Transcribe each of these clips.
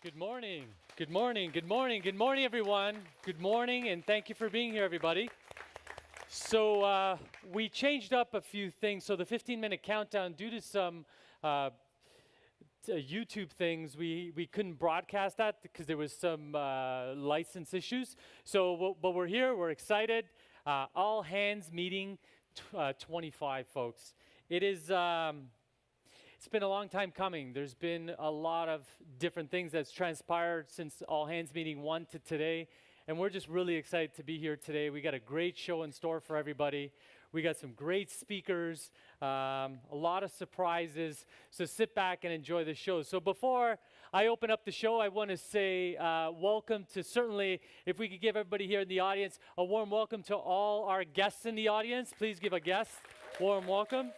Good morning. Good morning. Good morning. Good morning, everyone. Good morning, and thank you for being here, everybody. So, we changed up a few things. So, the 15-minute countdown, due to some uh, YouTube things, we couldn't broadcast that because there was some license issues. But we're here. We're excited. All hands meeting 25, folks. It is. It's been a long time coming. There's been a lot of different things that's transpired since All Hands Meeting 1 to today, and we're just really excited to be here today. We got a great show in store for everybody. We got some great speakers, a lot of surprises, so sit back and enjoy the show. So before I open up the show, I want to say welcome to, certainly, if we could give everybody here in the audience a warm welcome to all our guests in the audience. Please give a guest warm welcome.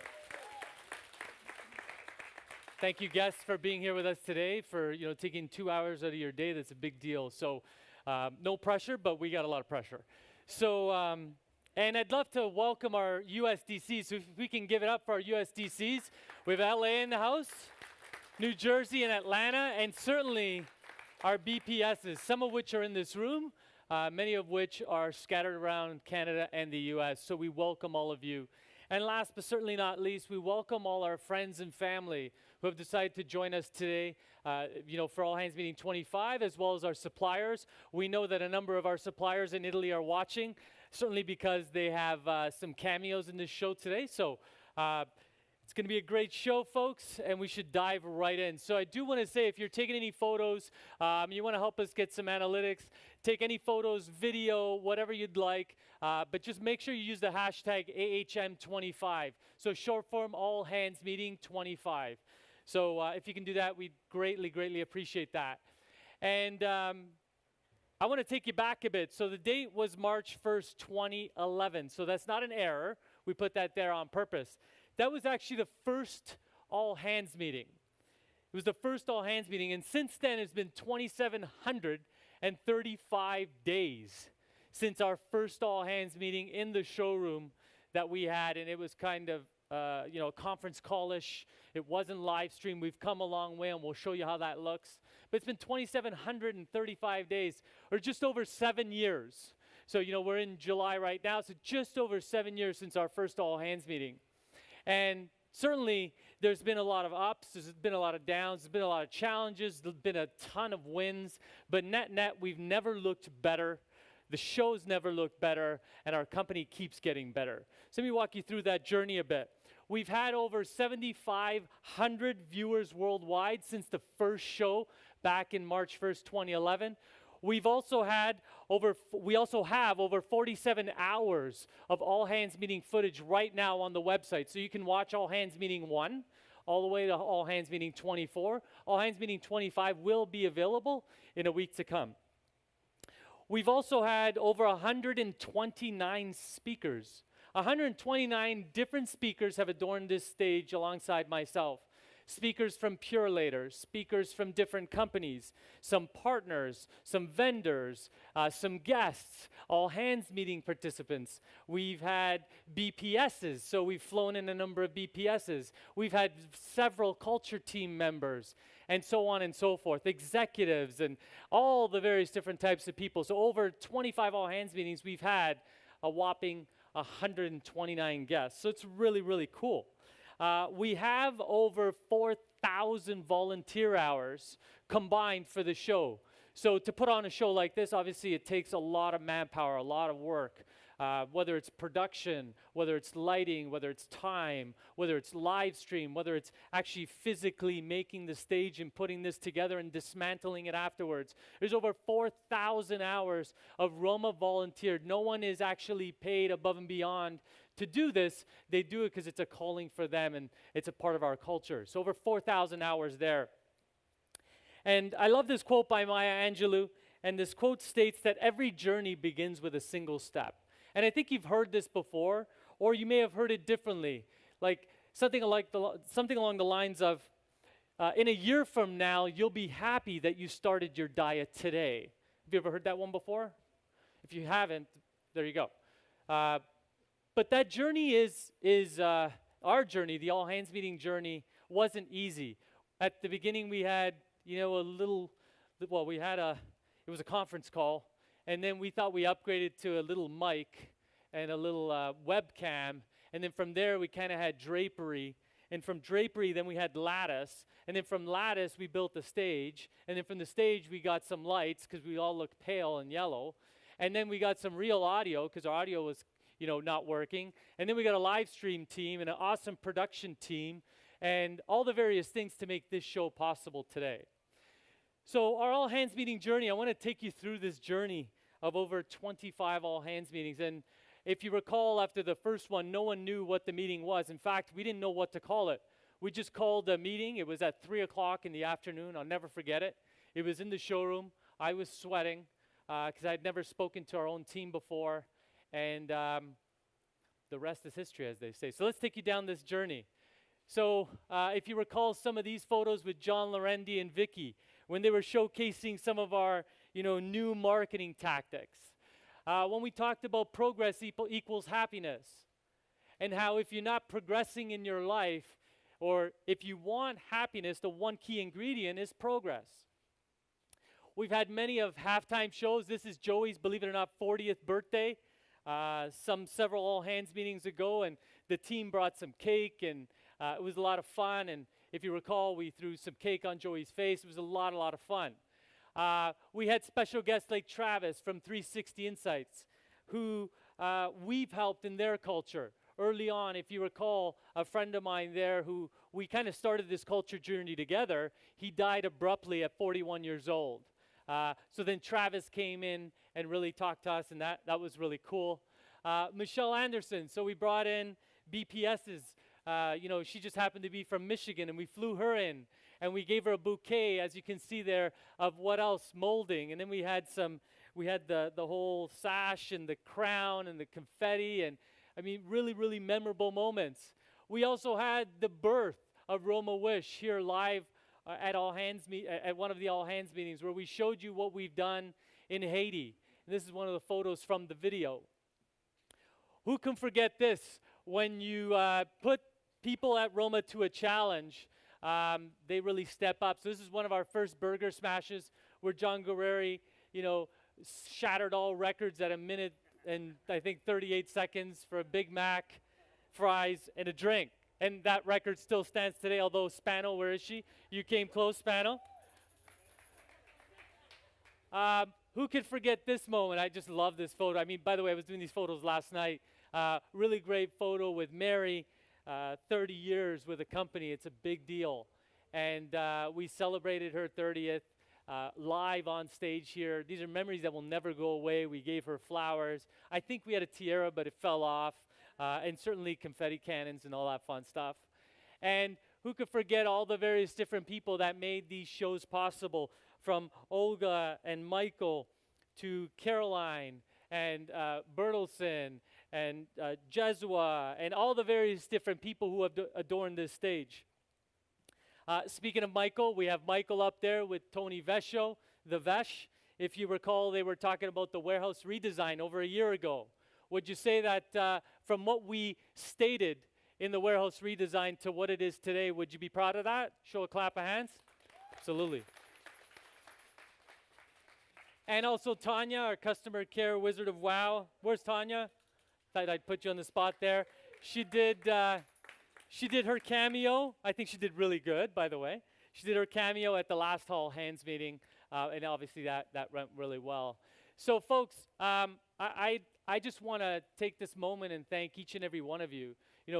Thank you, guests, for being here with us today, for taking 2 hours out of your day. That's a big deal. So no pressure, but we got a lot of pressure. So, and I'd love to welcome our USDCs. So if we can give it up for our USDCs. We have LA in the house, New Jersey and Atlanta, and certainly our BPSs, some of which are in this room, many of which are scattered around Canada and the US. So we welcome all of you. And last but certainly not least, we welcome all our friends and family who have decided to join us today, for All Hands Meeting 25, as well as our suppliers. We know that a number of our suppliers in Italy are watching, certainly because they have some cameos in this show today. So it's going to be a great show, folks, and we should dive right in. So I do want to say, if you're taking any photos, you want to help us get some analytics, take any photos, video, whatever you'd like, but just make sure you use the hashtag AHM25. So short form, All Hands Meeting 25. So if you can do that, we'd greatly appreciate that. And I want to take you back a bit. So the date was March 1st, 2011. So that's not an error. We put that there on purpose. That was actually the first All Hands Meeting. It was the first All Hands Meeting. And since then, it's been 2,735 days since our first All Hands Meeting in the showroom that we had. And it was kind of a conference call-ish. It wasn't live stream. We've come a long way, and we'll show you how that looks. But it's been 2,735 days, or just over 7 years. So, we're in July right now, so just over 7 years since our first All Hands Meeting. And certainly, there's been a lot of ups, there's been a lot of downs, there's been a lot of challenges, there's been a ton of wins. But net, we've never looked better. The show's never looked better, and our company keeps getting better. So let me walk you through that journey a bit. We've had over 7,500 viewers worldwide since the first show back in March 1st, 2011. We also have over 47 hours of All Hands Meeting footage right now on the website. So you can watch All Hands Meeting 1 all the way to All Hands Meeting 24. All Hands Meeting 25 will be available in a week to come. We've also had over 129 speakers. 129 different speakers have adorned this stage alongside myself. Speakers from Purelator, speakers from different companies, some partners, some vendors, some guests, All Hands Meeting participants. We've had BPSs, so we've flown in a number of BPSs. We've had several culture team members, and so on and so forth, executives, and all the various different types of people. So over 25 All Hands Meetings, we've had a whopping 129 guests. So it's really cool. We have over 4,000 volunteer hours combined for the show. So to put on a show like this, obviously it takes a lot of manpower, a lot of work, whether it's production, whether it's lighting, whether it's time, whether it's live stream, whether it's actually physically making the stage and putting this together and dismantling it afterwards. There's over 4,000 hours of Roma volunteered. No one is actually paid above and beyond to do this. They do it because it's a calling for them, and it's a part of our culture. So over 4,000 hours there. And I love this quote by Maya Angelou, and this quote states that every journey begins with a single step. And I think you've heard this before, or you may have heard it differently, like something along the lines of, in a year from now, you'll be happy that you started your diet today. Have you ever heard that one before? If you haven't, there you go. But that journey is our journey. The All Hands Meeting journey wasn't easy. At the beginning, we had a little well, it was a conference call, and then we thought we upgraded to a little mic and a little webcam, and then from there we kind of had drapery, and from drapery then we had lattice, and then from lattice we built the stage, and then from the stage we got some lights because we all looked pale and yellow, and then we got some real audio because our audio was not working, and then we got a live stream team and an awesome production team and all the various things to make this show possible today. So our all hands meeting journey, I want to take you through this journey of over 25 all hands meetings. And if you recall, after the first one, no one knew what the meeting was. In fact, we didn't know what to call it. We just called a meeting. It was at 3 o'clock in the afternoon. I'll never forget it. It was in the showroom. I was sweating because I'd never spoken to our own team before. And the rest is history, as they say. So let's take you down this journey. So if you recall some of these photos with John Lorendi and Vicky, when they were showcasing some of our new marketing tactics. When we talked about progress equals happiness, and how if you're not progressing in your life, or if you want happiness, the one key ingredient is progress. We've had many of halftime shows. This is Joey's, believe it or not, 40th birthday, several all hands meetings ago, and the team brought some cake, and it was a lot of fun. And if you recall, we threw some cake on Joey's face. It was a lot of fun. We had special guests like Travis from 360 Insights, who we've helped in their culture. Early on, if you recall, a friend of mine there who we kind of started this culture journey together, he died abruptly at 41 years old. So then Travis came in and really talked to us, and that was really cool. Michelle Anderson, so we brought in BPS's. She just happened to be from Michigan, and we flew her in, and we gave her a bouquet, as you can see there, of what else? Moulding. And then we had the whole sash and the crown and the confetti, and I mean, really, really memorable moments. We also had the birth of Roma Wish here live at one of the all hands meetings, where we showed you what we've done in Haiti. And this is one of the photos from the video. Who can forget this? When you put people at Roma to a challenge, they really step up. So this is one of our first burger smashes where John Guerreri, shattered all records at a minute and I think 38 seconds for a Big Mac, fries, and a drink. And that record still stands today, although Spano, where is she? You came close, Spano. Who could forget this moment? I just love this photo. I mean, by the way, I was doing these photos last night. Really great photo with Mary, 30 years with a company. It's a big deal. And we celebrated her 30th live on stage here. These are memories that will never go away. We gave her flowers. I think we had a tiara, but it fell off. And certainly confetti cannons and all that fun stuff. And who could forget all the various different people that made these shows possible, from Olga and Michael to Caroline and Bertelson and Jesua and all the various different people who have adorned this stage. Speaking of Michael, we have Michael up there with Tony Vescio, the Vesh. If you recall, they were talking about the warehouse redesign over a year ago. Would you say that from what we stated in the warehouse redesign to what it is today, would you be proud of that? Show a clap of hands. Absolutely. And also Tanya, our customer care wizard of WOW. Where's Tanya? Thought I'd put you on the spot there. She did her cameo. I think she did really good, by the way. She did her cameo at the last All Hands meeting, and obviously that went really well. So, folks, I just want to take this moment and thank each and every one of you.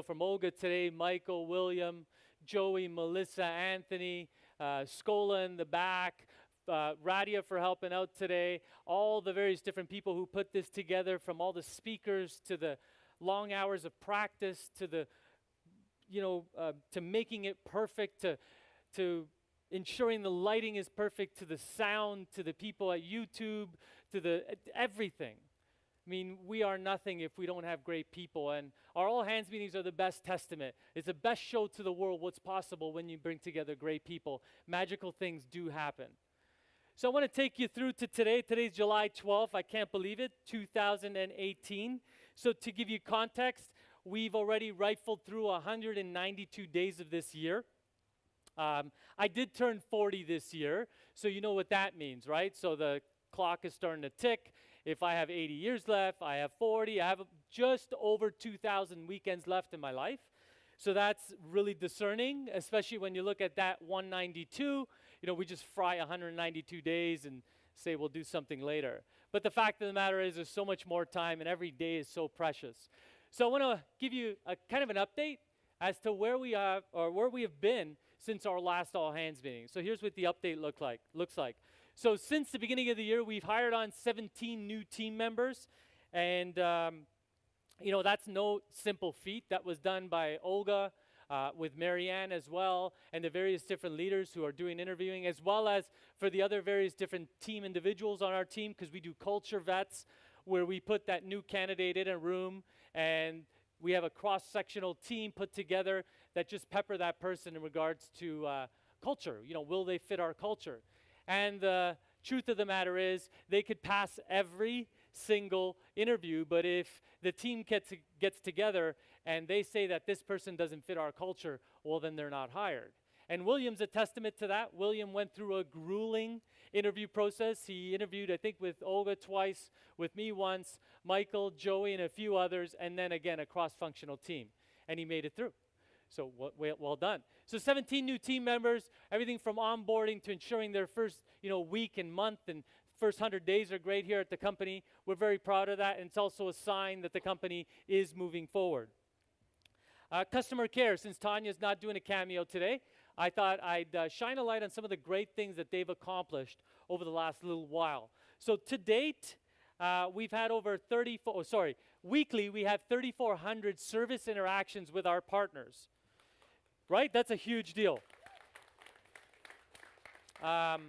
From Olga today, Michael, William, Joey, Melissa, Anthony, Scola in the back, Radia for helping out today, all the various different people who put this together, from all the speakers to the long hours of practice to the, to making it perfect, to ensuring the lighting is perfect, to the sound, to the people at YouTube, to everything. I mean, we are nothing if we don't have great people, and our all hands meetings are the best testament. It's the best show to the world what's possible when you bring together great people. Magical things do happen. So I want to take you through to today. Today's July 12th. I can't believe it, 2018. So to give you context, we've already rifled through 192 days of this year. I did turn 40 this year, so you know what that means, right? So the clock is starting to tick. If I have 80 years left, I have 40. I have just over 2,000 weekends left in my life. So that's really discerning, especially when you look at that 192. You know, we just fry 192 days and say we'll do something later. But the fact of the matter is there's so much more time and every day is so precious. So I want to give you a kind of an update as to where we are or where we have been since our last all hands meeting. So here's what the update looks like. So since the beginning of the year, we've hired on 17 new team members, and you know, that's no simple feat. That was done by Olga, with Marianne as well, and the various different leaders who are doing interviewing, as well as for the other various different team individuals on our team, because we do culture vets, where we put that new candidate in a room, and we have a cross-sectional team put together that just pepper that person in regards to culture. You know, will they fit our culture? And the truth of the matter is, they could pass every single interview, but if the team gets together and they say that this person doesn't fit our culture, well, then they're not hired. And William's a testament to that. William went through a grueling interview process. He interviewed, I think, with Olga twice, with me once, Michael, Joey, and a few others, and then again a cross-functional team. And he made it through. So well done. So 17 new team members, everything from onboarding to ensuring their first week and month and first 100 days are great here at the company. We're very proud of that, and it's also a sign that the company is moving forward. Customer care, since Tanya's not doing a cameo today, I thought I'd shine a light on some of the great things that they've accomplished over the last little while. So to date, we've had weekly we have 3,400 service interactions with our partners. Right? That's a huge deal. So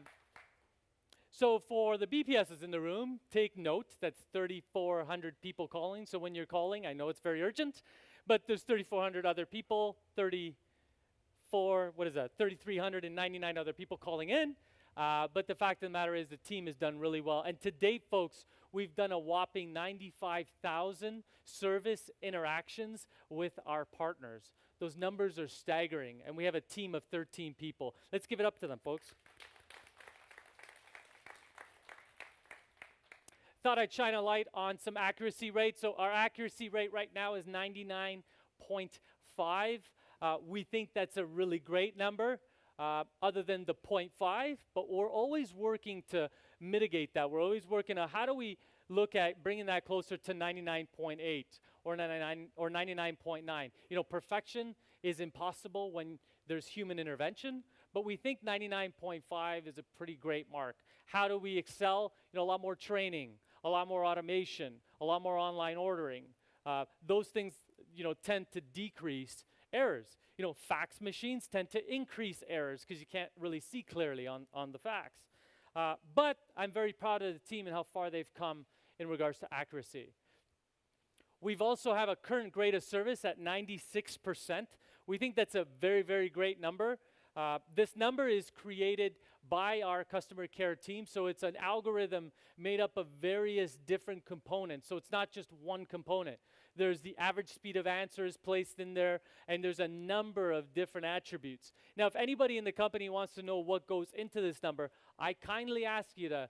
for the BPSs in the room, take note, that's 3,400 people calling. So when you're calling, I know it's very urgent, but there's 3,400 other people, 3,399 other people calling in. But the fact of the matter is the team has done really well. And to date, folks, we've done a whopping 95,000 service interactions with our partners. Those numbers are staggering, and we have a team of 13 people. Let's give it up to them, folks. Thought I'd shine a light on some accuracy rates. So our accuracy rate right now is 99.5. We think that's a really great number, other than the 0.5, but we're always working to mitigate that. We're always working on how do we look at bringing that closer to 99.8 or 99.9. You know, perfection is impossible when there's human intervention, but we think 99.5 is a pretty great mark. How do we excel? You know, a lot more training, a lot more automation, a lot more online ordering. Those things, tend to decrease errors. Fax machines tend to increase errors because you can't really see clearly on the fax. But I'm very proud of the team and how far they've come in regards to accuracy. We've also have a current grade of service at 96%. We think that's a very, very great number. This number is created by our customer care team, so it's an algorithm made up of various different components. So it's not just one component. There's the average speed of answers placed in there, and there's a number of different attributes. Now, if anybody in the company wants to know what goes into this number, I kindly ask you to,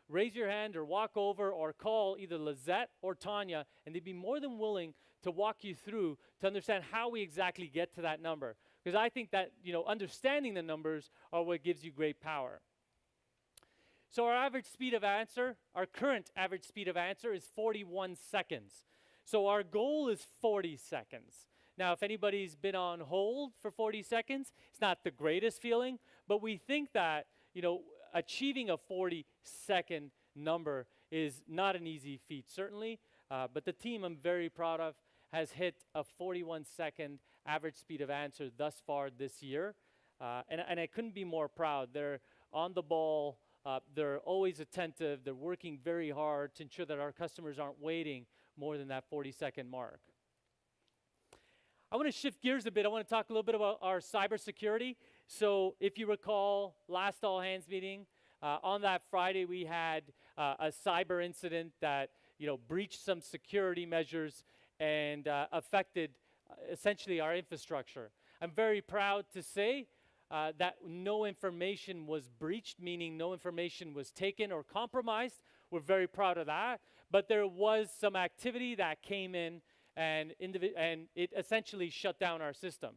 raise your hand or walk over or call either Lizette or Tanya, and they'd be more than willing to walk you through to understand how we exactly get to that number. Because I think that, understanding the numbers are what gives you great power. So our average speed of answer, our current average speed of answer is 41 seconds. So our goal is 40 seconds. Now, if anybody's been on hold for 40 seconds, it's not the greatest feeling, but we think that, achieving a 40-second number is not an easy feat, certainly, but the team I'm very proud of has hit a 41-second average speed of answer thus far this year, and I couldn't be more proud. They're on the ball, they're always attentive, they're working very hard to ensure that our customers aren't waiting more than that 40-second mark. I want to shift gears a bit. I want to talk a little bit about our cybersecurity. So if you recall, last all hands meeting, on that Friday we had a cyber incident that breached some security measures and affected essentially our infrastructure. I'm very proud to say that no information was breached, meaning no information was taken or compromised. We're very proud of that. But there was some activity that came in, and it essentially shut down our system.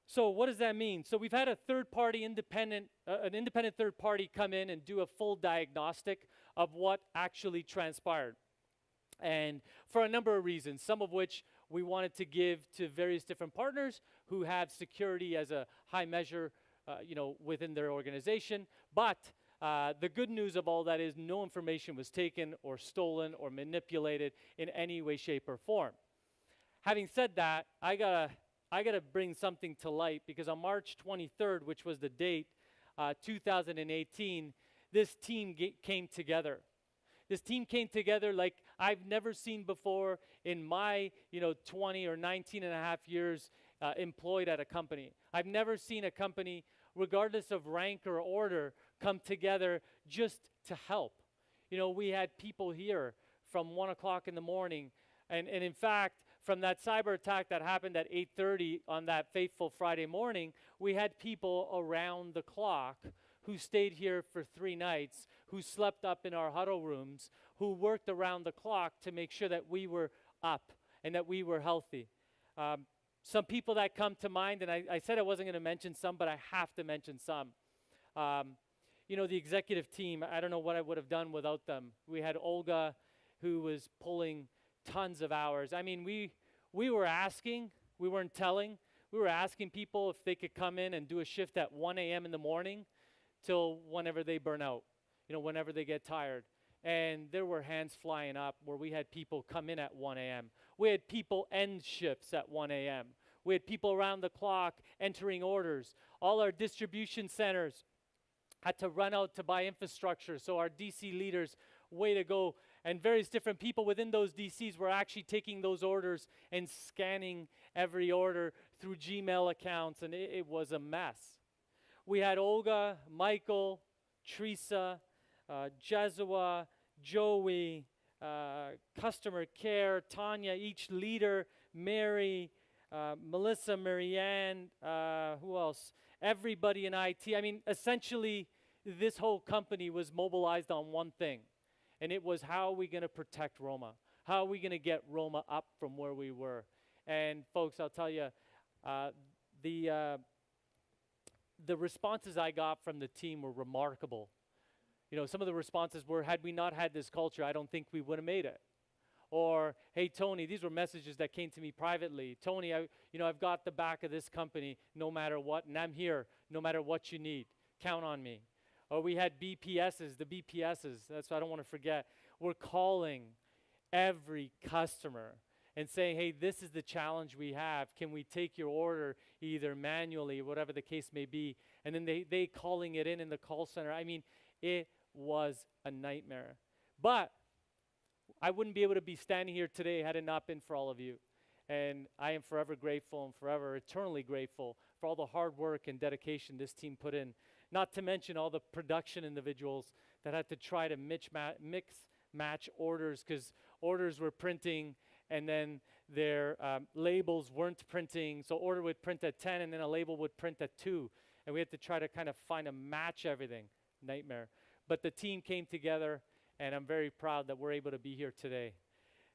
So what does that mean? So we've had a third-party an independent third party come in and do a full diagnostic of what actually transpired. And for a number of reasons, some of which we wanted to give to various different partners who have security as a high measure, within their organization. But the good news of all that is no information was taken or stolen or manipulated in any way, shape, or form. Having said that, I gotta bring something to light, because on March 23rd, which was the date, 2018, this team came together. This team came together like I've never seen before in my 20 or 19 and a half years employed at a company. I've never seen a company, regardless of rank or order, come together just to help. We had people here from 1 o'clock in the morning, and in fact, from that cyber attack that happened at 8:30 on that fateful Friday morning, we had people around the clock who stayed here for 3 nights, who slept up in our huddle rooms, who worked around the clock to make sure that we were up and that we were healthy. Some people that come to mind, and I said I wasn't going to mention some, but I have to mention some. The executive team, I don't know what I would have done without them. We had Olga, who was pulling tons of hours. I mean, we were asking, we weren't telling, we were asking people if they could come in and do a shift at 1 a.m. in the morning till whenever they burn out, whenever they get tired. And there were hands flying up where we had people come in at 1 a.m. We had people end shifts at 1 a.m. We had people around the clock entering orders. All our distribution centers had to run out to buy infrastructure. So our DC leaders, way to go. And various different people within those DCs were actually taking those orders and scanning every order through Gmail accounts, and it was a mess. We had Olga, Michael, Teresa, Jesua, Joey, customer care, Tanya, each leader, Mary, Melissa, Marianne, who else? Everybody in IT. I mean, essentially, this whole company was mobilized on one thing, and it was, how are we going to protect Roma? How are we going to get Roma up from where we were? And folks, I'll tell you, the responses I got from the team were remarkable. Some of the responses were, had we not had this culture, I don't think we would have made it. Or, hey, Tony, these were messages that came to me privately. Tony, I've got the back of this company no matter what, and I'm here no matter what you need. Count on me. Or we had BPSs, the BPSs, that's what I don't want to forget. We're calling every customer and saying, hey, this is the challenge we have. Can we take your order either manually, whatever the case may be? And then they calling it in the call center. I mean, it was a nightmare. But I wouldn't be able to be standing here today had it not been for all of you. And I am forever grateful and forever eternally grateful for all the hard work and dedication this team put in. Not to mention all the production individuals that had to try to mix, match orders, because orders were printing and then their labels weren't printing. So order would print at 10 and then a label would print at 2. And we had to try to kind of find a match everything. Nightmare. But the team came together, and I'm very proud that we're able to be here today.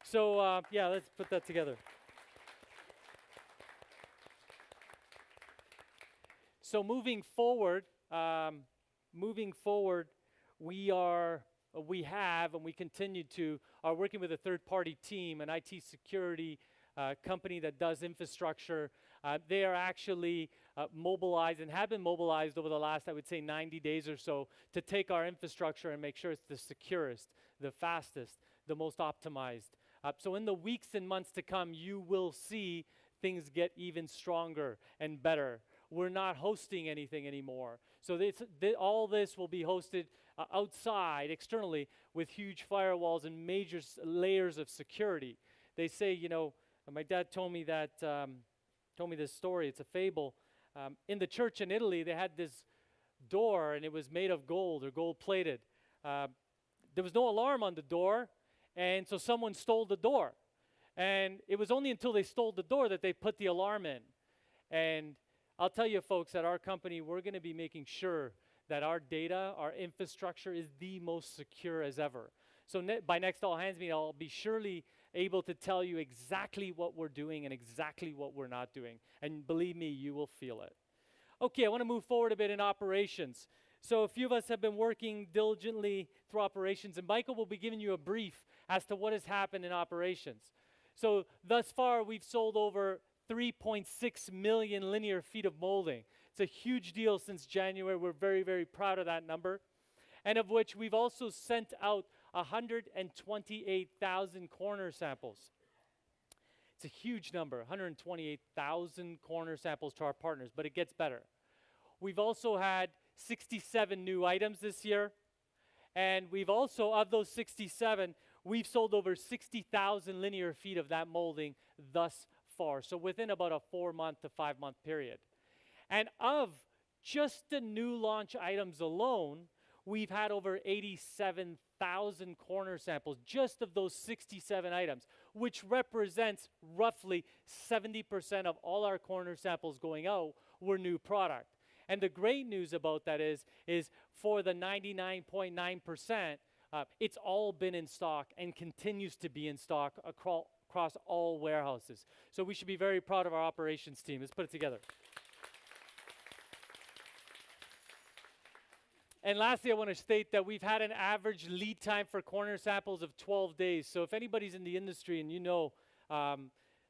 So let's put that together. So moving forward, we have and we continue to are working with a third-party team, an IT security company that does infrastructure. They are actually mobilized and have been mobilized over the last, I would say, 90 days or so to take our infrastructure and make sure it's the securest, the fastest, the most optimized. So in the weeks and months to come, you will see things get even stronger and better. We're not hosting anything anymore. So all this will be hosted outside, externally, with huge firewalls and major layers of security. They say, my dad told me this story. It's a fable. In the church in Italy, they had this door, and it was made of gold or gold-plated. There was no alarm on the door, and so someone stole the door. And it was only until they stole the door that they put the alarm in. And I'll tell you folks, at our company, we're going to be making sure that our data, our infrastructure is the most secure as ever. So by next all hands meeting, I'll be surely able to tell you exactly what we're doing and exactly what we're not doing. And believe me, you will feel it. Okay, I want to move forward a bit in operations. So a few of us have been working diligently through operations, and Michael will be giving you a brief as to what has happened in operations. So thus far, we've sold over 3.6 million linear feet of molding. It's a huge deal since January. We're very, very proud of that number. And of which we've also sent out 128,000 corner samples. It's a huge number, 128,000 corner samples to our partners, but it gets better. We've also had 67 new items this year, and we've also, of those 67, we've sold over 60,000 linear feet of that molding thus far, so within about a 4-month to 5-month period. And of just the new launch items alone, we've had over 87,000 corner samples just of those 67 items, which represents roughly 70% of all our corner samples going out were new product. And the great news about that is for the 99.9%, it's all been in stock and continues to be in stock across all warehouses. So we should be very proud of our operations team. Let's put it together. And lastly, I want to state that we've had an average lead time for corner samples of 12 days. So if anybody's in the industry and you know,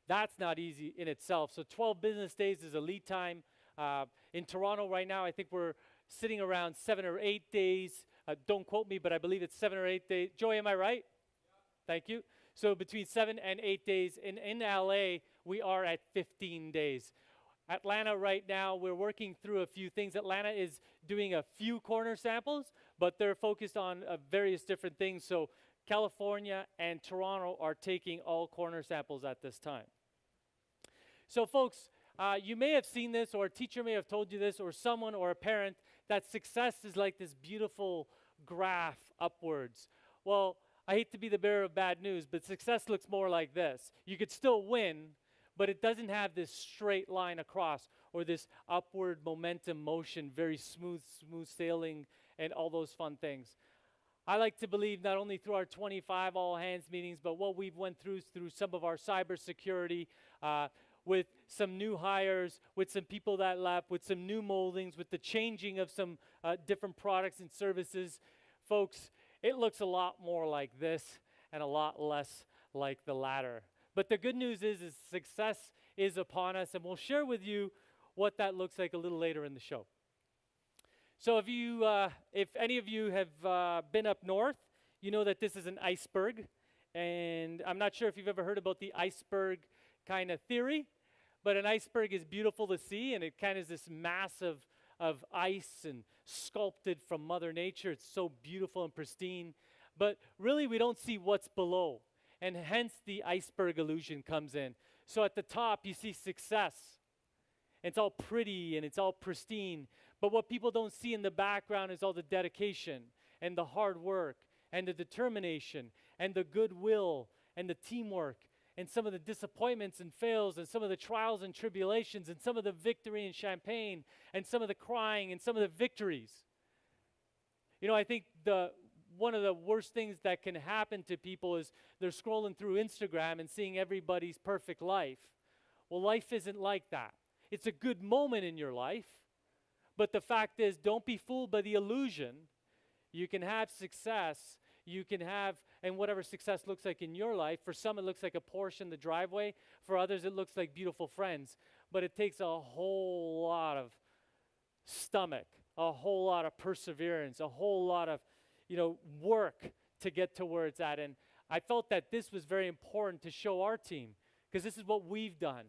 that's not easy in itself. So 12 business days is a lead time. In Toronto right now, I think we're sitting around 7 or 8 days. Don't quote me, but I believe it's 7 or 8 days. Joy, am I right? Yeah. Thank you. So between 7 and 8 days. In LA, we are at 15 days. Atlanta right now, we're working through a few things. Atlanta is doing a few corner samples, but they're focused on various different things. So California and Toronto are taking all corner samples at this time. So folks, you may have seen this, or a teacher may have told you this, or someone or a parent, that success is like this beautiful graph upwards. Well, I hate to be the bearer of bad news, but success looks more like this. You could still win, but it doesn't have this straight line across or this upward momentum motion, very smooth sailing and all those fun things. I like to believe not only through our 25 all hands meetings, but what we've went through some of our cybersecurity, with some new hires, with some people that left, with some new moldings, with the changing of some different products and services. Folks, it looks a lot more like this and a lot less like the latter. But the good news is success is upon us, and we'll share with you what that looks like a little later in the show. So if any of you have been up north, you know that this is an iceberg, and I'm not sure if you've ever heard about the iceberg kind of theory, but an iceberg is beautiful to see, and it kind of is this mass of ice and sculpted from Mother Nature. It's so beautiful and pristine, but really we don't see what's below. And hence the iceberg illusion comes in. So at the top, you see success. It's all pretty and it's all pristine. But what people don't see in the background is all the dedication and the hard work and the determination and the goodwill and the teamwork and some of the disappointments and fails and some of the trials and tribulations and some of the victory and champagne and some of the crying and some of the victories. You know, I think one of the worst things that can happen to people is they're scrolling through Instagram and seeing everybody's perfect life. Well, life isn't like that. It's a good moment in your life, but the fact is, don't be fooled by the illusion. You can have success, you can have, and whatever success looks like in your life, for some it looks like a Porsche in the driveway, for others it looks like beautiful friends, but it takes a whole lot of stomach, a whole lot of perseverance, a whole lot of work to get to where it's at. And I felt that this was very important to show our team, because this is what we've done.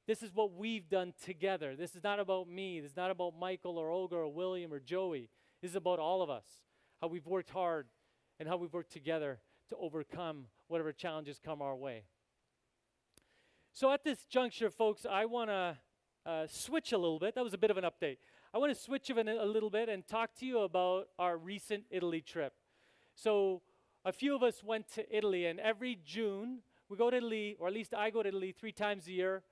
This is what we've done together. This is not about me. This is not about Michael or Olga or William or Joey. This is about all of us, how we've worked hard and how we've worked together to overcome whatever challenges come our way. So at this juncture, folks, I want to switch a little bit. That was a bit of an update. I want to switch a little bit and talk to you about our recent Italy trip. So a few of us went to Italy, and every June we go to Italy, or at least I go to Italy 3 times a year,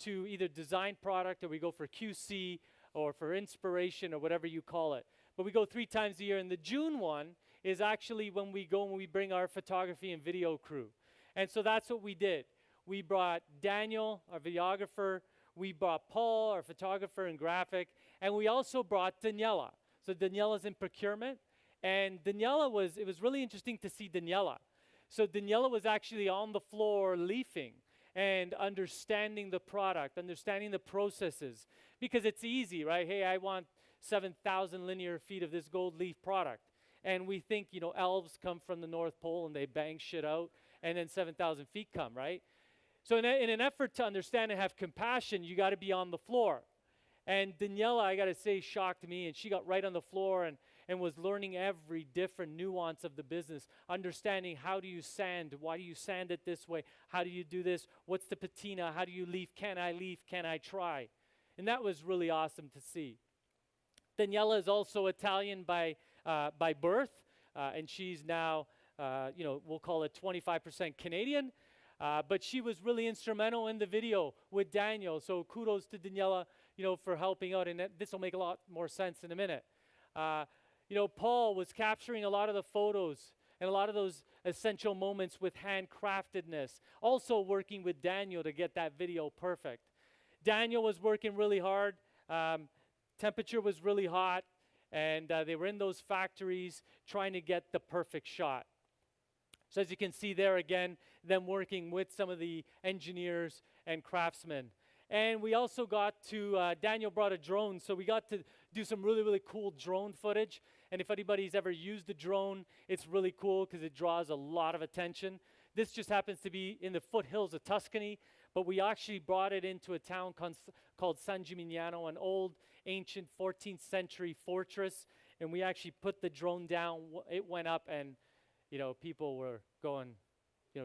to either design product, or we go for QC, or for inspiration, or whatever you call it. But we go 3 times a year, and the June one is actually when we go and we bring our photography and video crew. And so that's what we did. We brought Daniel, our videographer, we brought Paul, our photographer and graphic, and we also brought Daniela. So Daniela's in procurement, and it was really interesting to see Daniela. So Daniela was actually on the floor leafing and understanding the product, understanding the processes, because it's easy, right? Hey, I want 7,000 linear feet of this gold leaf product. And we think, elves come from the North Pole and they bang shit out, and then 7,000 feet come, right? So in an effort to understand and have compassion, you got to be on the floor. And Daniela, I got to say, shocked me, and she got right on the floor and was learning every different nuance of the business, understanding how do you sand, why do you sand it this way, how do you do this, what's the patina, how do you leaf, can I try? And that was really awesome to see. Daniela is also Italian by birth, and she's now, we'll call it 25% Canadian, but she was really instrumental in the video with Daniel, so kudos to Daniela, for helping out, and this will make a lot more sense in a minute. Paul was capturing a lot of the photos and a lot of those essential moments with handcraftedness, also working with Daniel to get that video perfect. Daniel was working really hard. Temperature was really hot, and they were in those factories trying to get the perfect shot. So as you can see there again, them working with some of the engineers and craftsmen. And we also got to, Daniel brought a drone, so we got to do some really, really cool drone footage. And if anybody's ever used a drone, it's really cool because it draws a lot of attention. This just happens to be in the foothills of Tuscany, but we actually brought it into a town called San Gimignano, an old, ancient 14th century fortress. And we actually put the drone down. It went up, and people were going,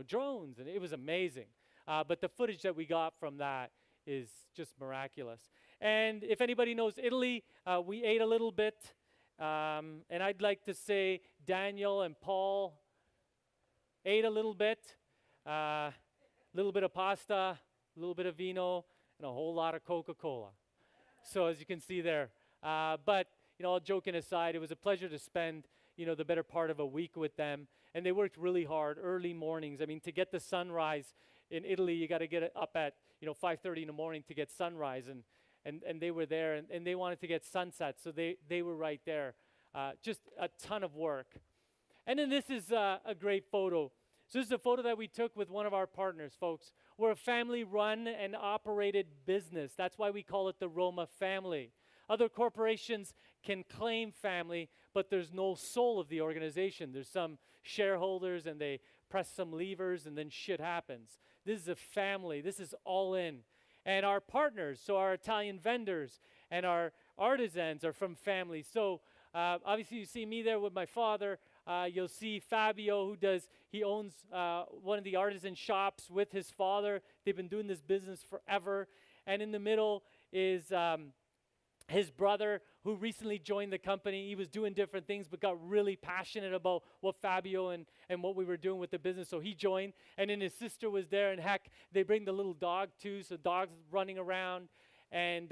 drones, and it was amazing. But the footage that we got from that is just miraculous. And if anybody knows Italy, we ate a little bit, and I'd like to say Daniel and Paul ate a little bit of pasta, a little bit of vino, and a whole lot of Coca-Cola. So as you can see there, but all joking aside, it was a pleasure to spend the better part of a week with them, and they worked really hard, early mornings. I mean, to get the sunrise in Italy, you got to get up at 5:30 in the morning to get sunrise, and they were there, and they wanted to get sunset, so they were right there. Just a ton of work. And then this is a great photo. So this is a photo that we took with one of our partners, folks. We're a family-run and operated business. That's why we call it the Roma family. Other corporations can claim family, but there's no soul of the organization. There's some shareholders, and they press some levers, and then shit happens. This is a family. This is all in. And our partners, so our Italian vendors and our artisans are from family. So obviously you see me there with my father. You'll see Fabio, he owns one of the artisan shops with his father. They've been doing this business forever. And in the middle is his brother, who recently joined the company. He was doing different things, but got really passionate about what Fabio and what we were doing with the business, so he joined. And then his sister was there, and heck, they bring the little dog too, so dog's running around. And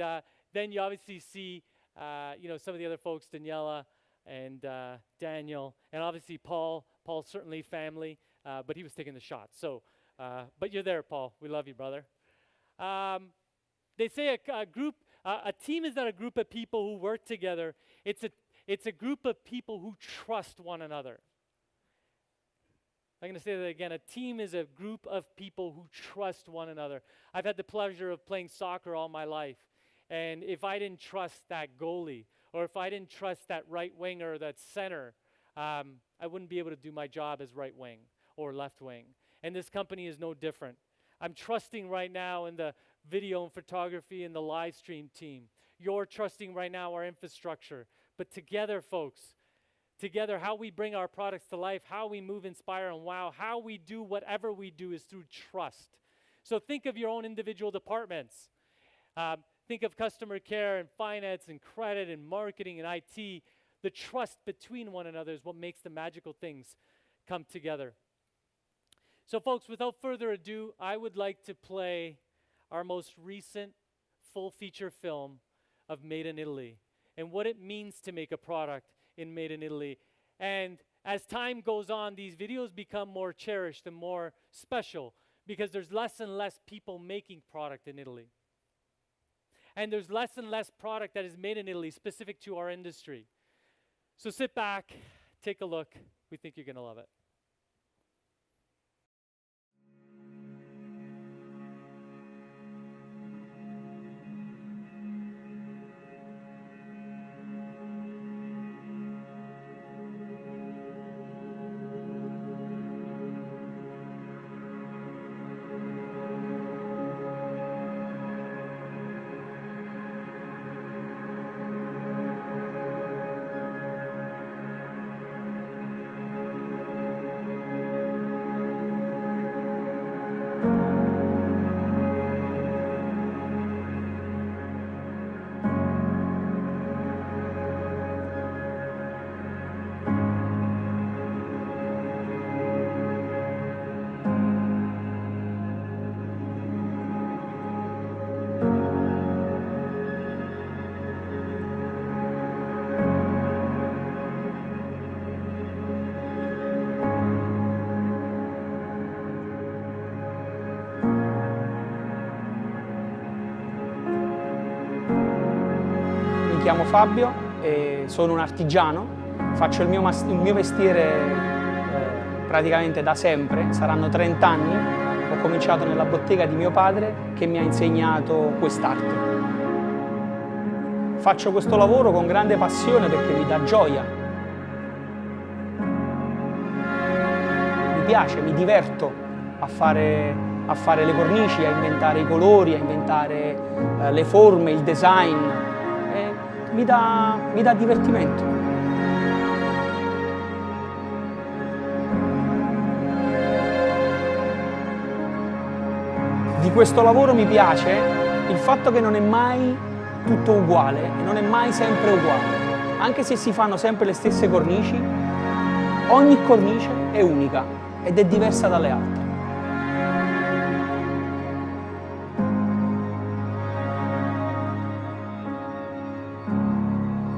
then you obviously see, some of the other folks, Daniela and Daniel, and obviously Paul. Paul's certainly family, but he was taking the shot. So, but you're there, Paul. We love you, brother. They say a team is not a group of people who work together. It's a group of people who trust one another. I'm going to say that again. A team is a group of people who trust one another. I've had the pleasure of playing soccer all my life. And if I didn't trust that goalie, or if I didn't trust that right winger or that center, I wouldn't be able to do my job as right wing or left wing. And this company is no different. I'm trusting right now in the video and photography and the live stream team. You're trusting right now our infrastructure. But together, folks, together, how we bring our products to life, how we move, inspire, and wow, how we do whatever we do is through trust. So think of your own individual departments. Think of customer care and finance and credit and marketing and IT. The trust between one another is what makes the magical things come together. So folks, without further ado, I would like to play our most recent full feature film of Made in Italy and what it means to make a product in Made in Italy. And as time goes on, these videos become more cherished and more special because there's less and less people making product in Italy. And there's less and less product that is made in Italy specific to our industry. So sit back, take a look. We think you're going to love it. Mi chiamo Fabio e sono un artigiano, faccio il mio mestiere praticamente da sempre, saranno 30 anni, ho cominciato nella bottega di mio padre che mi ha insegnato quest'arte. Faccio questo lavoro con grande passione perché mi dà gioia, mi piace, mi diverto a fare le cornici, a inventare i colori, a inventare le forme, il design. Mi dà divertimento. Di questo lavoro mi piace il fatto che non è mai tutto uguale e non è mai sempre uguale. Anche se si fanno sempre le stesse cornici, ogni cornice è unica ed è diversa dalle altre.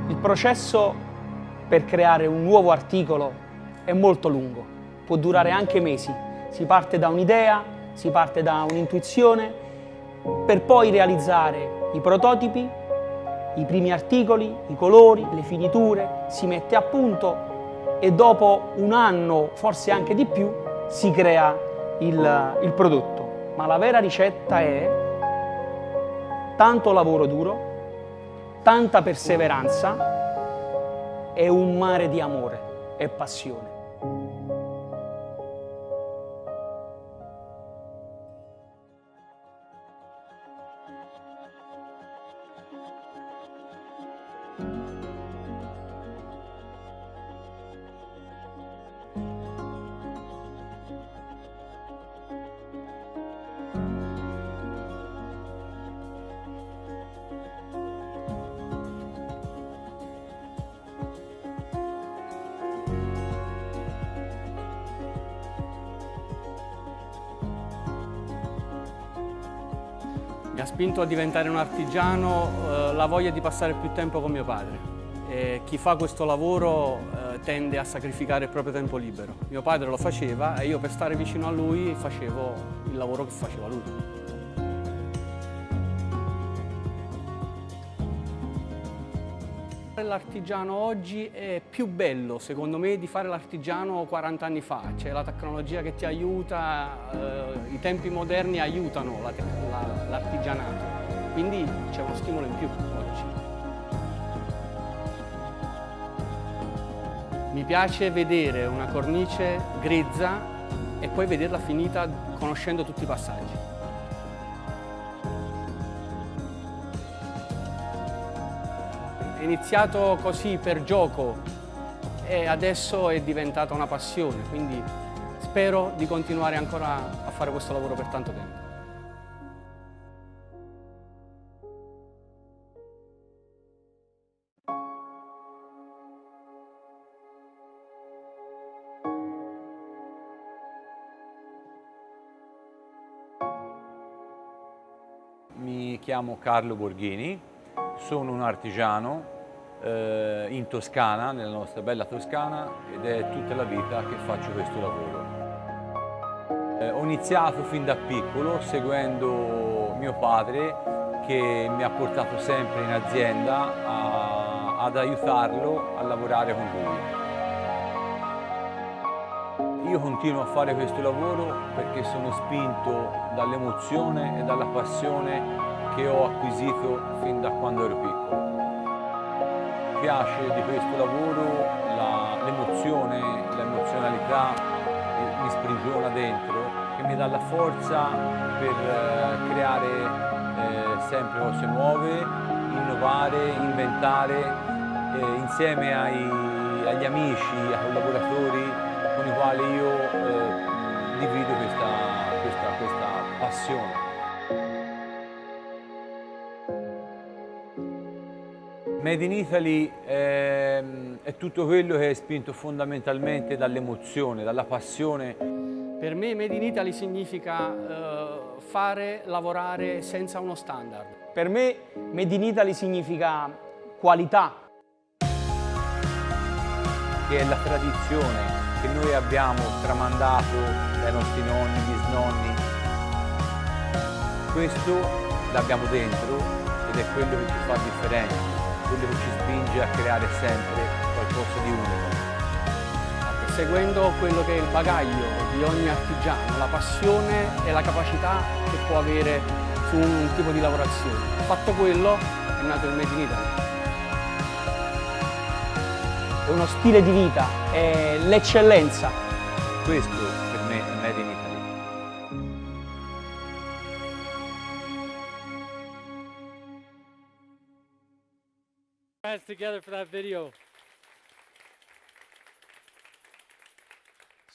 Il processo per creare un nuovo articolo è molto lungo, può durare anche mesi. Si parte da un'idea, si parte da un'intuizione, per poi realizzare i prototipi, i primi articoli, i colori, le finiture, si mette a punto e dopo un anno, forse anche di più, si crea il prodotto. Ma la vera ricetta è tanto lavoro duro, tanta perseveranza e un mare di amore e passione. Mi ha spinto a diventare un artigiano la voglia di passare più tempo con mio padre. E chi fa questo lavoro tende a sacrificare il proprio tempo libero. Mio padre lo faceva e io per stare vicino a lui facevo il lavoro che faceva lui. L'artigiano oggi è più bello, secondo me, di fare l'artigiano 40 anni fa. C'è la tecnologia che ti aiuta, i tempi moderni aiutano l'artigianato, quindi c'è uno stimolo in più oggi. Mi piace vedere una cornice grezza e poi vederla finita conoscendo tutti i passaggi. È iniziato così per gioco e adesso è diventata una passione, quindi spero di continuare ancora a fare questo lavoro per tanto tempo. mi chiamo Carlo Borghini, sono un artigiano in Toscana, nella nostra bella Toscana, ed è tutta la vita che faccio questo lavoro. Ho iniziato fin da piccolo seguendo mio padre, che mi ha portato sempre in azienda ad aiutarlo a lavorare con lui. Io continuo a fare questo lavoro perché sono spinto dall'emozione e dalla passione che ho acquisito fin da quando ero piccolo. Mi piace di questo lavoro l'emozione, l'emozionalità, mi sprigiona dentro, che mi dà la forza per creare sempre cose nuove, innovare, inventare insieme agli amici, ai collaboratori con i quali io divido questa passione. Made in Italy è tutto quello che è spinto fondamentalmente dall'emozione, dalla passione. Per me Made in Italy significa fare, lavorare senza uno standard. Per me Made in Italy significa qualità. Che è la tradizione che noi abbiamo tramandato dai nostri nonni, bisnonni. Questo l'abbiamo dentro ed è quello che ci fa differenti, quello che ci spinge a creare sempre qualcosa di unico. Seguendo quello che è il bagaglio di ogni artigiano, la passione e la capacità che può avere su un tipo di lavorazione. Fatto quello, è nato il Made in Italy. È uno stile di vita, è l'eccellenza. Questo per me è Made in Italy. Hands together for that video.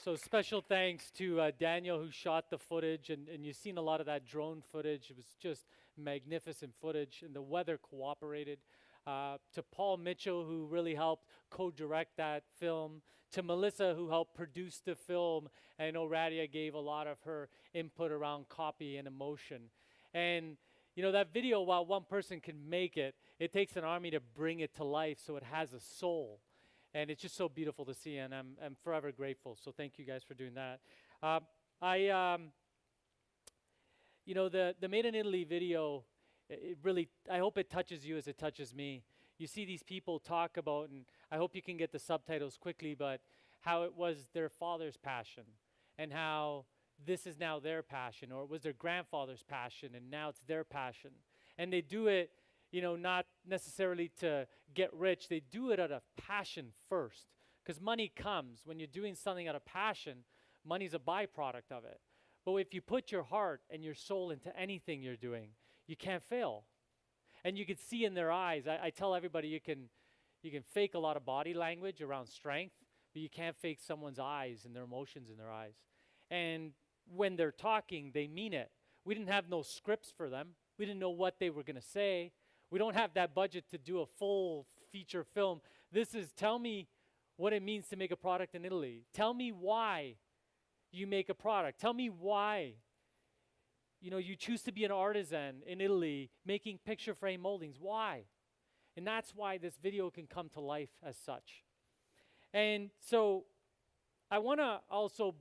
So special thanks to Daniel, who shot the footage, and you've seen a lot of that drone footage. It was just magnificent footage, and the weather cooperated. To Paul Mitchell, who really helped co-direct that film, to Melissa, who helped produce the film, and I know Radia gave a lot of her input around copy and emotion. And you know, that video, while one person can make it, it takes an army to bring it to life so it has a soul. And it's just so beautiful to see, and I'm forever grateful. So thank you guys for doing that. You know, the Made in Italy video, it really, I hope it touches you as it touches me. You see these people talk about, and I hope you can get the subtitles quickly, but how it was their father's passion, and how this is now their passion, or it was their grandfather's passion, and now it's their passion. And they do it, you know, not necessarily to get rich. They do it out of passion first, because money comes. When you're doing something out of passion, money's a byproduct of it. But if you put your heart and your soul into anything you're doing, you can't fail. And you can see in their eyes. I tell everybody you can fake a lot of body language around strength, but you can't fake someone's eyes and their emotions in their eyes. And when they're talking, they mean it. We didn't have no scripts for them. We didn't know what they were going to say. We don't have that budget to do a full feature film. This is, tell me what it means to make a product in Italy. Tell me why you make a product. Tell me why, you know, you choose to be an artisan in Italy making picture frame moldings. Why? And that's why this video can come to life as such. And so I want to also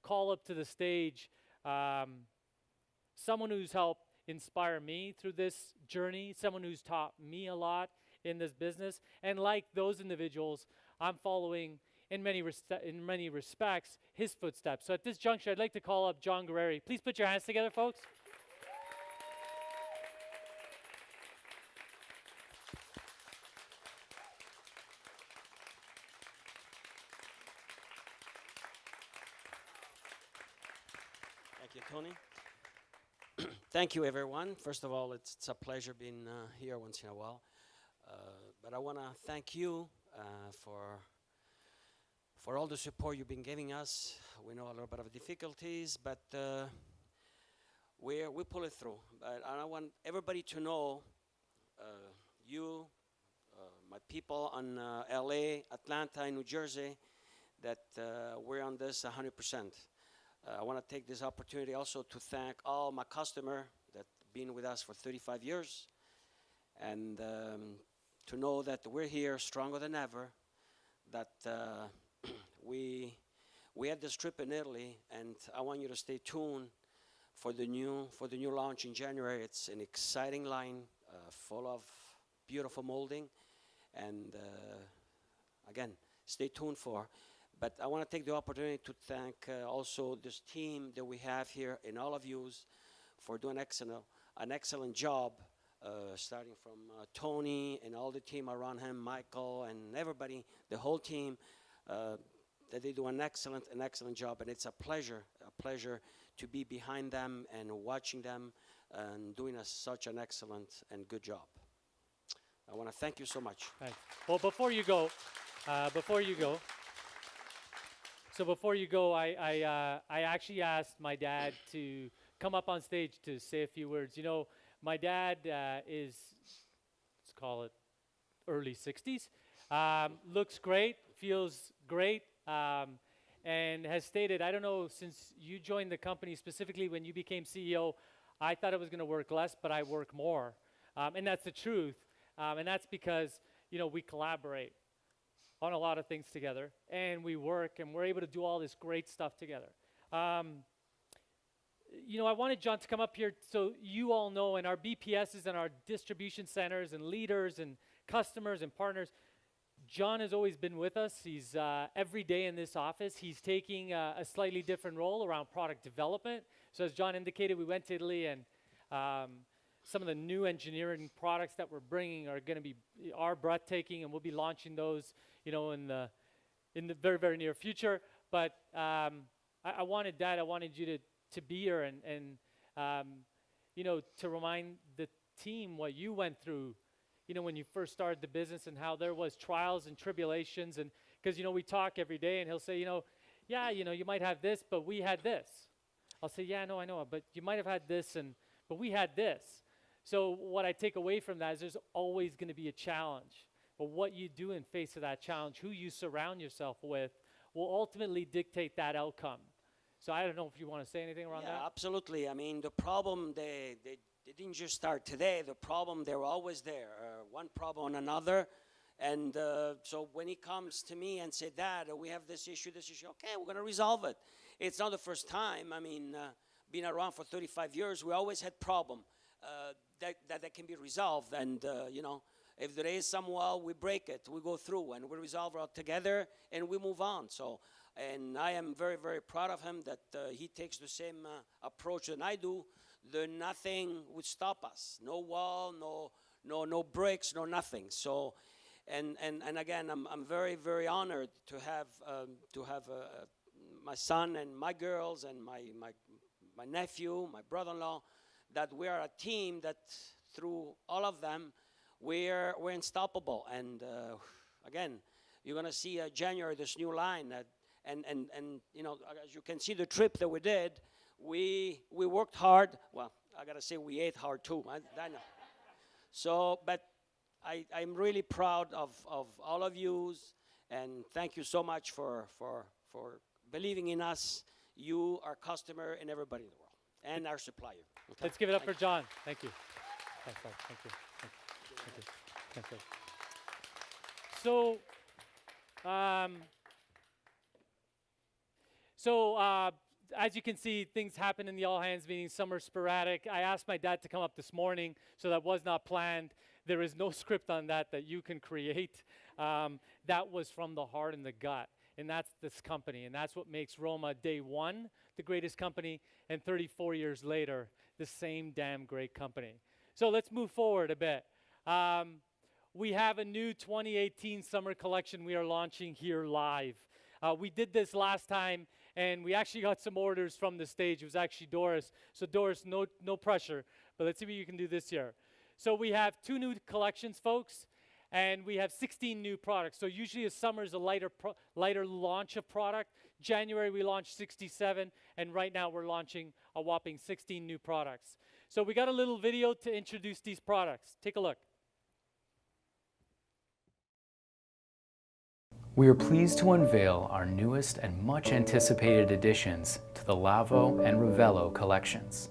call up to the stage someone who's helped inspire me through this journey, someone who's taught me a lot in this business. And like those individuals, I'm following in many respects his footsteps. So at this juncture, I'd like to call up John Guerreri. Please put your hands together, folks. Thank you, Tony. Thank you, everyone. First of all, it's a pleasure being here once in a while. But I want to thank you for all the support you've been giving us. We know a little bit of difficulties, but we pull it through. But I want everybody to know, you, my people on LA, Atlanta, and New Jersey, that we're on this 100%. I want to take this opportunity also to thank all my customers that been with us for 35 years, and to know that we're here stronger than ever, that we had this trip in Italy, and I want you to stay tuned for the new launch in January. It's an exciting line full of beautiful molding, and again, stay tuned for. But I want to take the opportunity to thank also this team that we have here and all of you for doing an excellent job, starting from Tony and all the team around him, Michael and everybody, the whole team, that they do an excellent job. And it's a pleasure to be behind them and watching them and doing such an excellent and good job. I want to thank you so much. Thanks. Well, before you go, I actually asked my dad to come up on stage to say a few words. You know, my dad is, let's call it early 60s, looks great, feels great, and has stated, I don't know, since you joined the company, specifically when you became CEO, I thought it was going to work less, but I work more. And that's the truth. And that's because, you know, we collaborate on a lot of things together, and we work, and we're able to do all this great stuff together. You know, I wanted John to come up here so you all know, and our BPSs and our distribution centers and leaders and customers and partners, John has always been with us. He's every day in this office. He's taking a slightly different role around product development. So as John indicated, we went to Italy, and some of the new engineering products that we're bringing are going to be breathtaking, and we'll be launching those, you know, in the very, very near future. But I wanted you to be here and you know, to remind the team what you went through, you know, when you first started the business, and how there was trials and tribulations. And because, you know, we talk every day, and he'll say, you know, yeah, you know, you might have this, but we had this. I'll say, yeah, no, I know, but you might have had this, but we had this. So what I take away from that is there's always going to be a challenge. But what you do in face of that challenge, who you surround yourself with, will ultimately dictate that outcome. So I don't know if you want to say anything around that. Yeah, absolutely. I mean, the problem, they didn't just start today. The problem, they were always there, one problem on another. And so when he comes to me and say, Dad, we have this issue, okay, we're going to resolve it. It's not the first time. I mean, being around for 35 years, we always had problem that can be resolved. And, you know, if there is some wall, we break it, we go through, and we resolve it together, and we move on. So, and I am very, very proud of him that he takes the same approach that I do. Nothing would stop us. No wall, no bricks, no nothing. So, and again, I'm very, very honored to have my son and my girls and my nephew, my brother-in-law, that we are a team that through all of them, we're unstoppable. And again, you're going to see January, this new line. And you know, as you can see the trip that we did, we worked hard. Well, I got to say we ate hard too. I know. So, but I'm really proud of all of you, and thank you so much for believing in us, you, our customer, and everybody in the world, and our supplier. Okay. Let's give it up for John. Thank you. Thanks, Lord. Thank you. Thank you. Thank you. So, as you can see, things happen in the all-hands meeting. Some are sporadic. I asked my dad to come up this morning, so that was not planned. There is no script on that you can create. That was from the heart and the gut, and that's this company, and that's what makes Roma day one the greatest company, and 34 years later, the same damn great company. So let's move forward a bit. We have a new 2018 summer collection we are launching here live. We did this last time, and we actually got some orders from the stage. It was actually Doris. So Doris, no pressure, but let's see what you can do this year. So we have 2 new collections, folks, and we have 16 new products. So usually a summer is a lighter launch of product. January we launched 67, and right now we're launching a whopping 16 new products. So we got a little video to introduce these products. Take a look. We are pleased to unveil our newest and much anticipated additions to the Lavo and Ravello collections.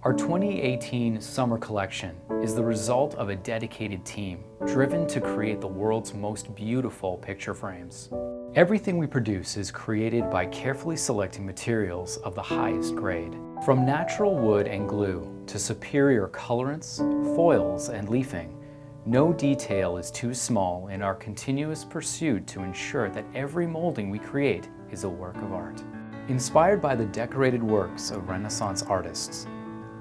Our 2018 summer collection is the result of a dedicated team driven to create the world's most beautiful picture frames. Everything we produce is created by carefully selecting materials of the highest grade. From natural wood and glue to superior colorants, foils, and leafing, no detail is too small in our continuous pursuit to ensure that every molding we create is a work of art. Inspired by the decorated works of Renaissance artists,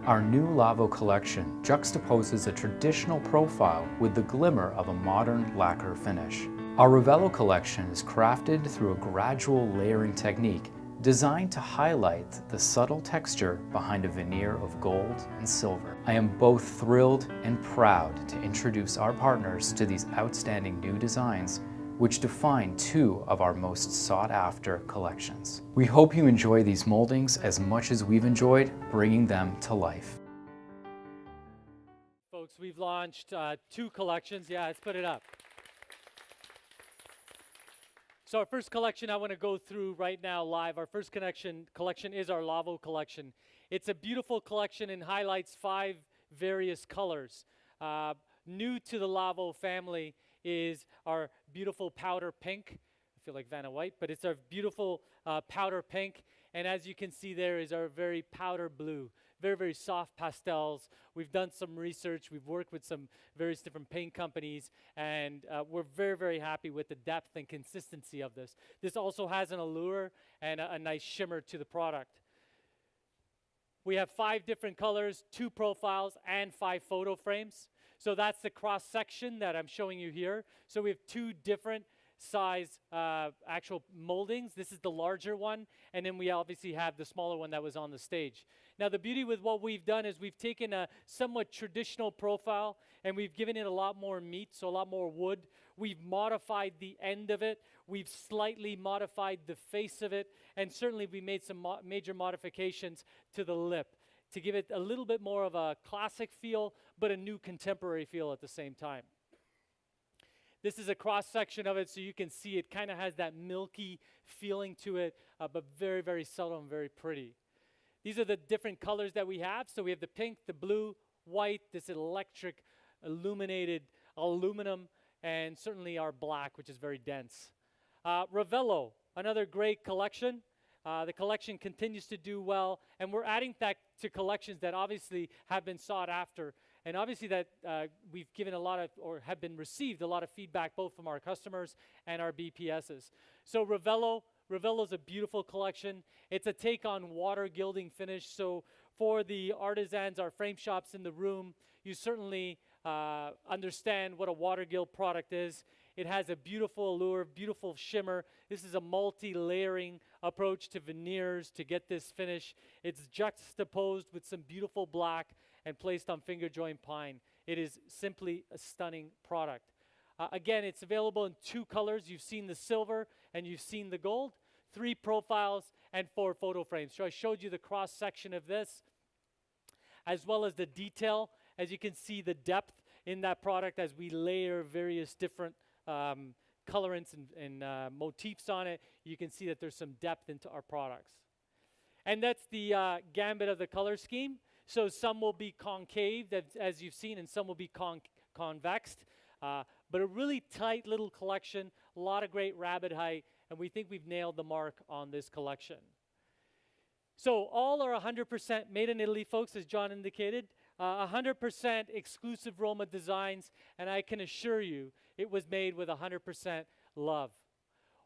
our new Lavo collection juxtaposes a traditional profile with the glimmer of a modern lacquer finish. Our Ravello collection is crafted through a gradual layering technique designed to highlight the subtle texture behind a veneer of gold and silver. I am both thrilled and proud to introduce our partners to these outstanding new designs, which define two of our most sought-after collections. We hope you enjoy these moldings as much as we've enjoyed bringing them to life. Folks, we've launched 2 collections. Yeah, let's put it up. So our first collection I want to go through right now live. Our first collection is our Lavo collection. It's a beautiful collection and highlights 5 various colors. New to the Lavo family is our beautiful powder pink. I feel like Vanna White, but it's our beautiful powder pink. And as you can see there is our very powder blue. Very, very soft pastels. We've done some research. We've worked with some various different paint companies, and we're very, very happy with the depth and consistency of this. This also has an allure and a nice shimmer to the product. We have 5 different colors, 2 profiles, and 5 photo frames. So that's the cross section that I'm showing you here. So we have 2 different size actual moldings. This is the larger one, and then we obviously have the smaller one that was on the stage. Now the beauty with what we've done is we've taken a somewhat traditional profile and we've given it a lot more meat, so a lot more wood. We've modified the end of it. We've slightly modified the face of it, and certainly we made some major modifications to the lip to give it a little bit more of a classic feel, but a new contemporary feel at the same time. This is a cross section of it, so you can see it kind of has that milky feeling to it, but very, very subtle and very pretty. These are the different colors that we have. So we have the pink, the blue, white, this electric illuminated aluminum, and certainly our black, which is very dense. Ravello, another great collection. The collection continues to do well, and we're adding that to collections that obviously have been sought after, and obviously that we've given a lot of, or have been received a lot of feedback both from our customers and our BPSs. So Ravello's a beautiful collection. It's a take on water gilding finish. So for the artisans, our frame shops in the room, you certainly understand what a water gild product is. It has a beautiful allure, beautiful shimmer. This is a multi-layering approach to veneers to get this finish. It's juxtaposed with some beautiful black and placed on finger joint pine. It is simply a stunning product. Again, it's available in 2 colors. You've seen the silver and you've seen the gold, 3 profiles and 4 photo frames. So I showed you the cross section of this, as well as the detail. As you can see, the depth in that product as we layer various different colorants and motifs on it. You can see that there's some depth into our products. And that's the gambit of the color scheme. So some will be concave, as you've seen, and some will be convexed. But a really tight little collection, a lot of great rabbit height, and we think we've nailed the mark on this collection. So all are 100% made in Italy, folks, as John indicated. 100% exclusive Roma designs, and I can assure you it was made with 100% love.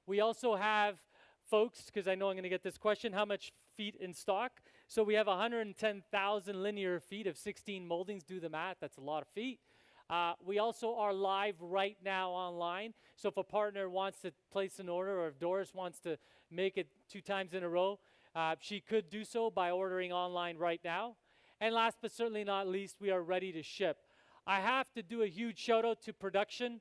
We also have, folks, because I know I'm going to get this question, how much feet in stock? So we have 110,000 linear feet of 16 moldings. Do the math, that's a lot of feet. We also are live right now online. So if a partner wants to place an order, or if Doris wants to make it 2 times in a row, she could do so by ordering online right now. And last but certainly not least, we are ready to ship. I have to do a huge shout out to production.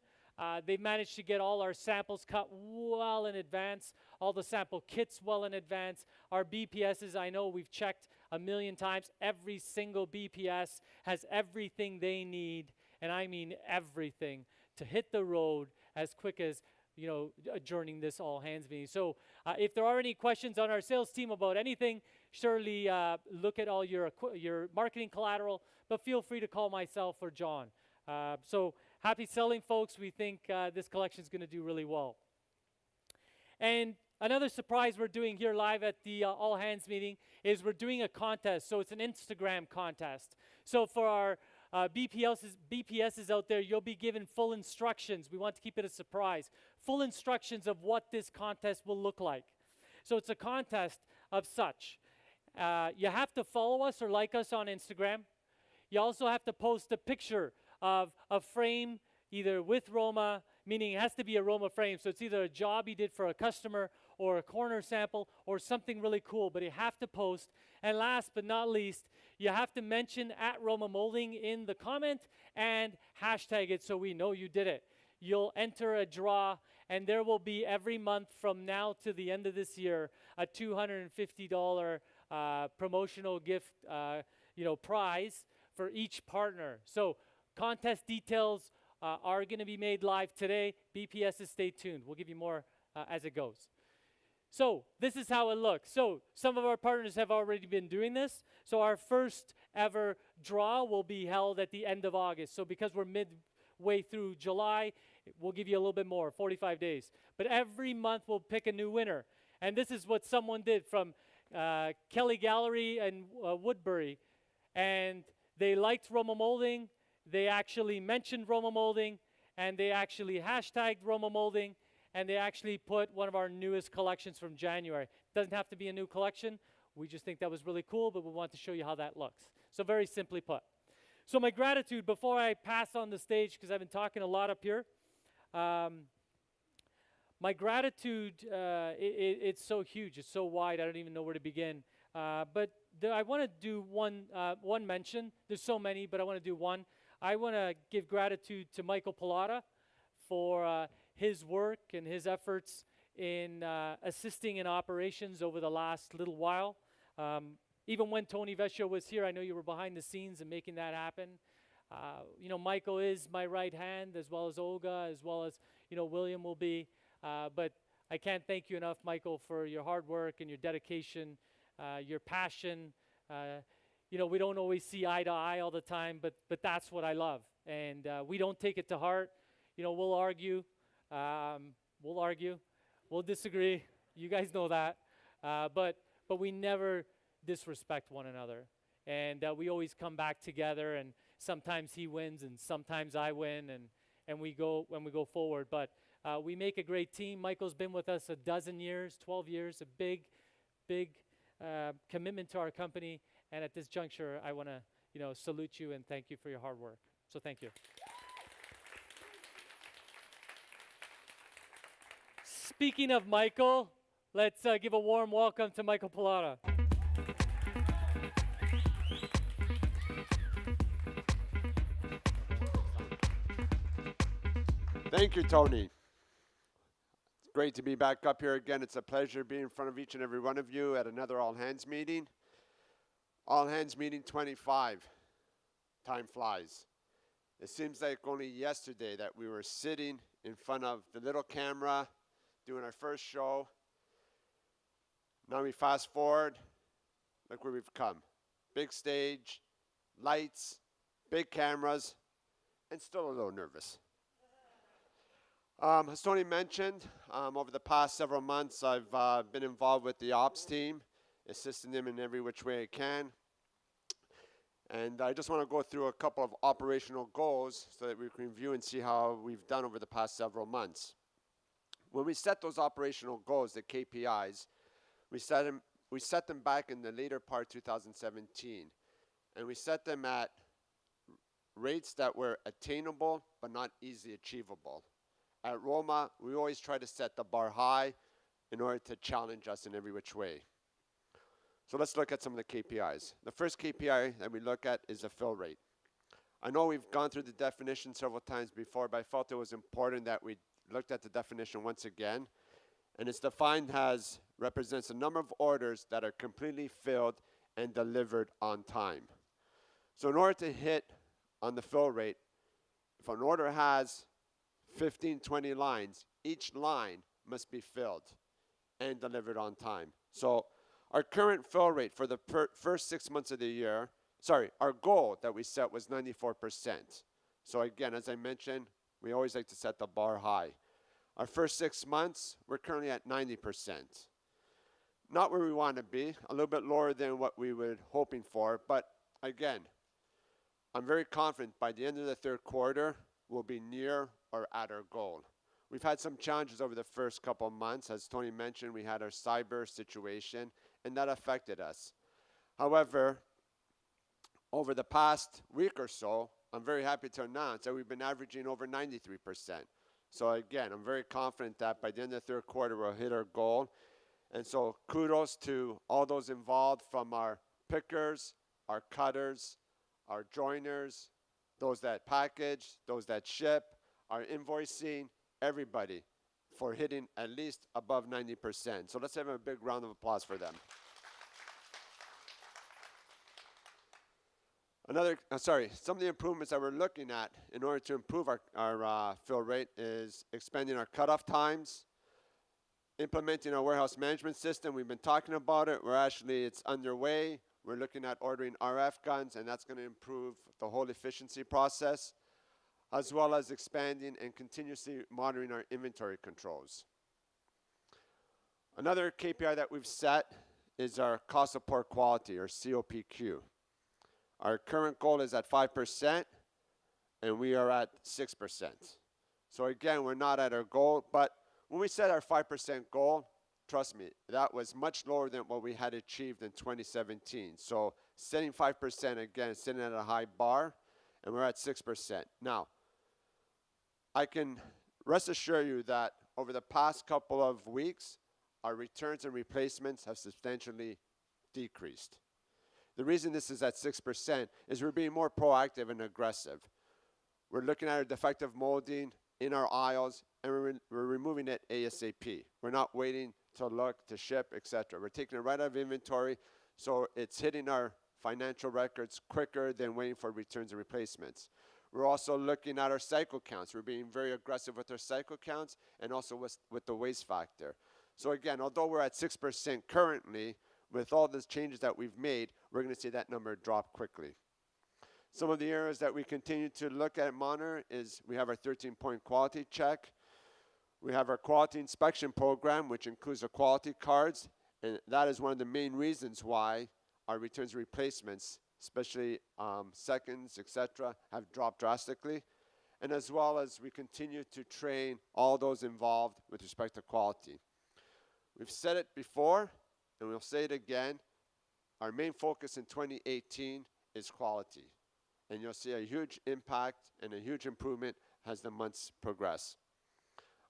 They've managed to get all our samples cut well in advance, all the sample kits well in advance. Our BPSs, I know we've checked a million times. Every single BPS has everything they need, and I mean everything, to hit the road as quick as adjourning this all hands meeting. So if there are any questions on our sales team about anything, surely look at all your marketing collateral, but feel free to call myself or John. So happy selling, folks. We think this collection is going to do really well. And another surprise we're doing here live at the all hands meeting is we're doing a contest. So it's an Instagram contest. So for our BPSs out there, you'll be given full instructions. We want to keep it a surprise. Full instructions of what this contest will look like. So it's a contest of such. You have to follow us or like us on Instagram. You also have to post a picture of a frame either with Roma, meaning it has to be a Roma frame. So it's either a job you did for a customer or a corner sample or something really cool, but you have to post. And last but not least, you have to mention @Roma Moulding in the comment and hashtag it so we know you did it. You'll enter a draw, and there will be every month from now to the end of this year a $250 promotional gift prize for each partner. So contest details are going to be made live today. BPSs, stay tuned. We'll give you more as it goes. So this is how it looks. So some of our partners have already been doing this. So our first ever draw will be held at the end of August. So because we're midway through July, we'll give you a little bit more, 45 days. But every month we'll pick a new winner. And this is what someone did from Kelly Gallery and Woodbury. And they liked Roma Moulding. They actually mentioned Roma Moulding, and they actually hashtagged Roma Moulding, and they actually put one of our newest collections from January. Doesn't have to be a new collection. We just think that was really cool, but we want to show you how that looks. So very simply put. So my gratitude, before I pass on the stage, because I've been talking a lot up here, my gratitude, it's so huge, it's so wide, I don't even know where to begin. But I want to do one mention. There's so many, but I want to do one. I want to give gratitude to Michael Pilata for his work and his efforts in assisting in operations over the last little while. Even when Tony Vescio was here, I know you were behind the scenes and making that happen. Michael is my right hand, as well as Olga, as well as, William will be. But I can't thank you enough, Michael, for your hard work and your dedication, your passion. We don't always see eye to eye all the time, but that's what I love. And we don't take it to heart. We'll argue. We'll disagree. You guys know that. But we never disrespect one another. And we always come back together, and sometimes he wins and sometimes I win, and we go forward. But we make a great team. Michael's been with us 12 years, 12 years, a big commitment to our company. And at this juncture, I want to, salute you and thank you for your hard work. So thank you. Speaking of Michael, let's give a warm welcome to Michael Pilata. Thank you, Tony. It's great to be back up here again. It's a pleasure being in front of each and every one of you at another All Hands meeting. All Hands meeting 25. Time flies. It seems like only yesterday that we were sitting in front of the little camera doing our first show. Now we fast forward. Look where we've come. Big stage, lights, big cameras, and still a little nervous. As Tony mentioned, over the past several months, I've been involved with the ops team, assisting them in every which way I can. And I just want to go through a couple of operational goals so that we can review and see how we've done over the past several months. When we set those operational goals, the KPIs, we set them back in the later part of 2017. And we set them at rates that were attainable but not easily achievable. At Roma, we always try to set the bar high in order to challenge us in every which way. So let's look at some of the KPIs. The first KPI that we look at is the fill rate. I know we've gone through the definition several times before, but I felt it was important that we looked at the definition once again. And it's defined as represents the number of orders that are completely filled and delivered on time. So in order to hit on the fill rate, if an order has 15, 20 lines, each line must be filled and delivered on time. So our current fill rate for the first 6 months of the year, our goal that we set was 94%. So again, as I mentioned, we always like to set the bar high. Our first 6 months, we're currently at 90%. Not where we want to be, a little bit lower than what we were hoping for, but again, I'm very confident by the end of the third quarter, we'll be near or at our goal. We've had some challenges over the first couple of months. As Tony mentioned, we had our cyber situation, and that affected us. However, over the past week or so, I'm very happy to announce that we've been averaging over 93%. So again, I'm very confident that by the end of the third quarter, we'll hit our goal. And so kudos to all those involved, from our pickers, our cutters, our joiners, those that package, those that ship, our invoicing, everybody, for hitting at least above 90%. So let's have a big round of applause for them. Some of the improvements that we're looking at in order to improve our fill rate is expanding our cutoff times, implementing our warehouse management system. We've been talking about it. It's underway. We're looking at ordering RF guns, and that's going to improve the whole efficiency process, as well as expanding and continuously monitoring our inventory controls. Another KPI that we've set is our cost of poor quality, or COPQ. Our current goal is at 5%, and we are at 6%. So again, we're not at our goal, but when we set our 5% goal, trust me, that was much lower than what we had achieved in 2017. So setting 5%, again, sitting at a high bar, and we're at 6%. Now, I can rest assure you that over the past couple of weeks, our returns and replacements have substantially decreased. The reason this is at 6% is we're being more proactive and aggressive. We're looking at our defective molding in our aisles, and we're removing it ASAP. We're not waiting to look, to ship, etc. We're taking it right out of inventory, so it's hitting our financial records quicker than waiting for returns and replacements. We're also looking at our cycle counts. We're being very aggressive with our cycle counts and also with the waste factor. So again, although we're at 6% currently, with all the changes that we've made, we're going to see that number drop quickly. Some of the areas that we continue to look at and monitor is we have our 13-point quality check. We have our quality inspection program, which includes the quality cards, and that is one of the main reasons why our returns and replacements, especially seconds, etc., have dropped drastically. And as well as we continue to train all those involved with respect to quality. We've said it before, and we'll say it again, our main focus in 2018 is quality. And you'll see a huge impact and a huge improvement as the months progress.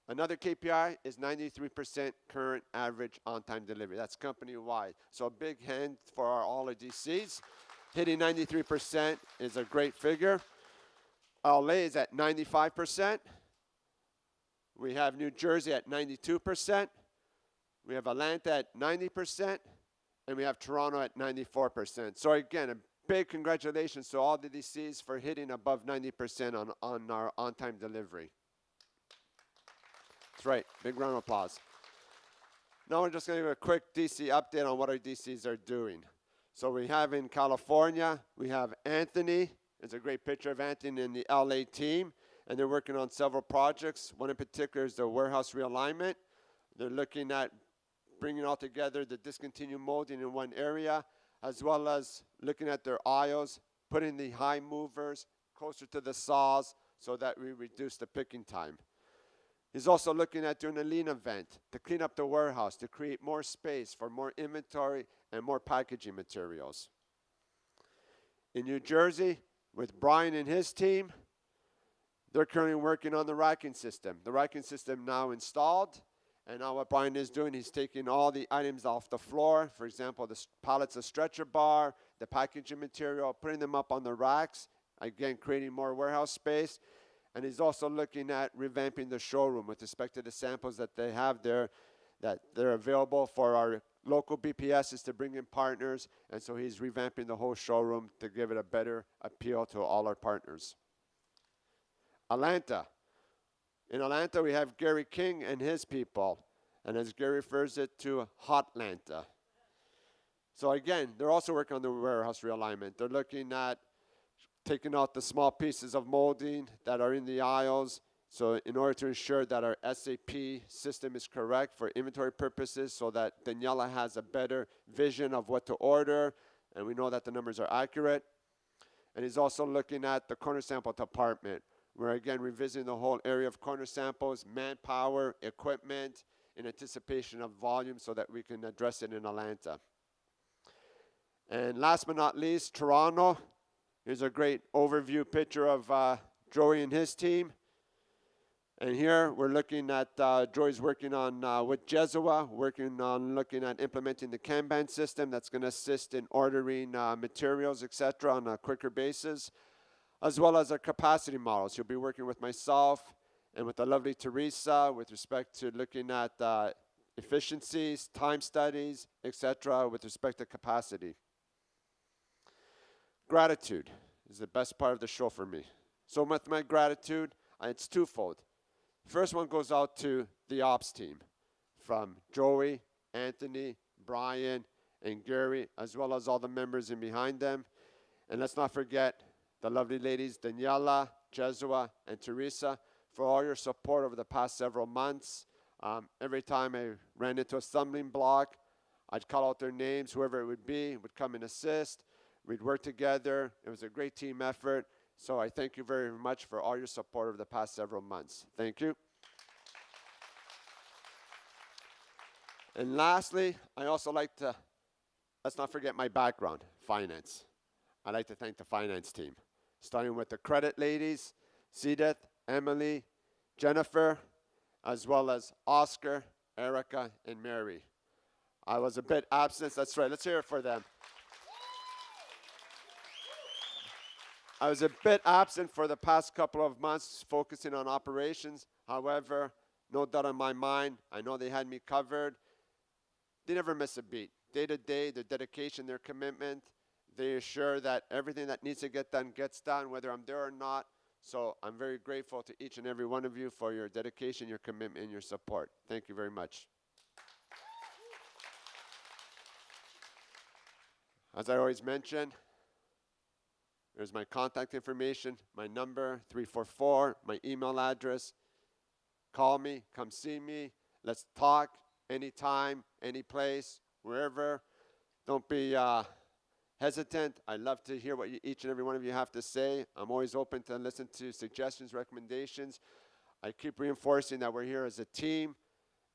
Another KPI is 93% current average on-time delivery. That's company-wide. So a big hand for all our DCs. Hitting 93% is a great figure. LA is at 95%. We have New Jersey at 92%. We have Atlanta at 90%, and we have Toronto at 94%. So again, a big congratulations to all the DCs for hitting above 90% on our on-time delivery. That's right, big round of applause. Now we're just going to give a quick DC update on what our DCs are doing. So we have in California, we have Anthony. There's a great picture of Anthony and the LA team, and they're working on several projects. One in particular is the warehouse realignment. They're looking at bringing all together the discontinued molding in one area, as well as looking at their aisles, putting the high movers closer to the saws so that we reduce the picking time. He's also looking at doing a lean event to clean up the warehouse, to create more space for more inventory and more packaging materials. In New Jersey, with Brian and his team, they're currently working on the racking system. The racking system now installed. And now what Brian is doing, he's taking all the items off the floor, for example, the pallets of stretcher bar, the packaging material, putting them up on the racks, again, creating more warehouse space. And he's also looking at revamping the showroom with respect to the samples that they have there, that they're available for our local BPSs to bring in partners. And so he's revamping the whole showroom to give it a better appeal to all our partners. Atlanta. In Atlanta, we have Gary King and his people. And as Gary refers it to Hotlanta. So again, they're also working on the warehouse realignment. They're looking at taking out the small pieces of molding that are in the aisles. So in order to ensure that our SAP system is correct for inventory purposes so that Daniela has a better vision of what to order and we know that the numbers are accurate. And he's also looking at the corner sample department, where again, revisiting the whole area of corner samples, manpower, equipment, in anticipation of volume so that we can address it in Atlanta. And last but not least, Toronto. Here's a great overview picture of Joey and his team. And here we're looking at Joey's working on with Jesua, working on looking at implementing the Kanban system that's going to assist in ordering materials, etc., on a quicker basis, as well as our capacity models. He'll be working with myself and with the lovely Teresa with respect to looking at efficiencies, time studies, etc., with respect to capacity. Gratitude is the best part of the show for me. So with my gratitude, it's twofold. First one goes out to the ops team, from Joey, Anthony, Brian, and Gary, as well as all the members in behind them. And let's not forget the lovely ladies, Daniela, Jesua, and Teresa, for all your support over the past several months. Every time I ran into a stumbling block, I'd call out their names, whoever it would be, would come and assist. We'd work together. It was a great team effort. So I thank you very much for all your support over the past several months. Thank you. And lastly, I also like to, let's not forget my background, finance. I'd like to thank the finance team, starting with the credit ladies, Cedith, Emily, Jennifer, as well as Oscar, Erica, and Mary. I was a bit absent. That's right. Let's hear it for them. I was a bit absent for the past couple of months, focusing on operations. However, no doubt in my mind, I know they had me covered. They never miss a beat. Day to day, their dedication, their commitment, they assure that everything that needs to get done gets done, whether I'm there or not. So I'm very grateful to each and every one of you for your dedication, your commitment, and your support. Thank you very much. As I always mention, there's my contact information, my number, 344, my email address. Call me, come see me. Let's talk anytime, any place, wherever. Don't be hesitant. I love to hear what each and every one of you have to say. I'm always open to listen to suggestions, recommendations. I keep reinforcing that we're here as a team,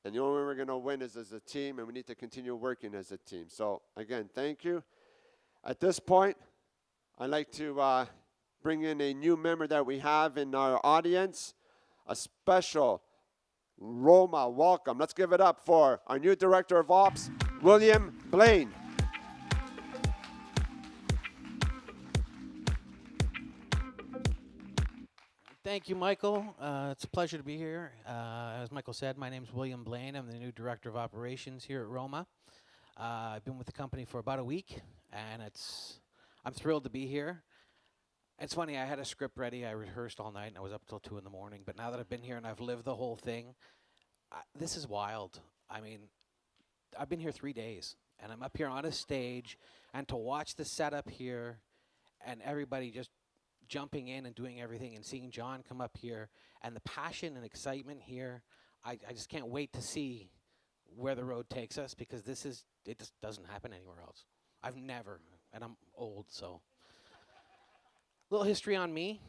and the only way we're going to win is as a team, and we need to continue working as a team. So, again, thank you. At this point, I'd like to bring in a new member that we have in our audience, a special Roma welcome. Let's give it up for our new Director of Ops, William Blaine. Thank you, Michael. It's a pleasure to be here. As Michael said, my name is William Blaine. I'm the new Director of Operations here at Roma. I've been with the company for about a week, and I'm thrilled to be here. It's funny, I had a script ready. I rehearsed all night, and I was up till 2 in the morning. But now that I've been here and I've lived the whole thing, this is wild. I mean, I've been here 3 days, and I'm up here on a stage, and to watch the setup here and everybody just jumping in and doing everything and seeing John come up here and the passion and excitement here, I just can't wait to see where the road takes us, because it just doesn't happen anywhere else. I've never, and I'm old, so. Little history on me.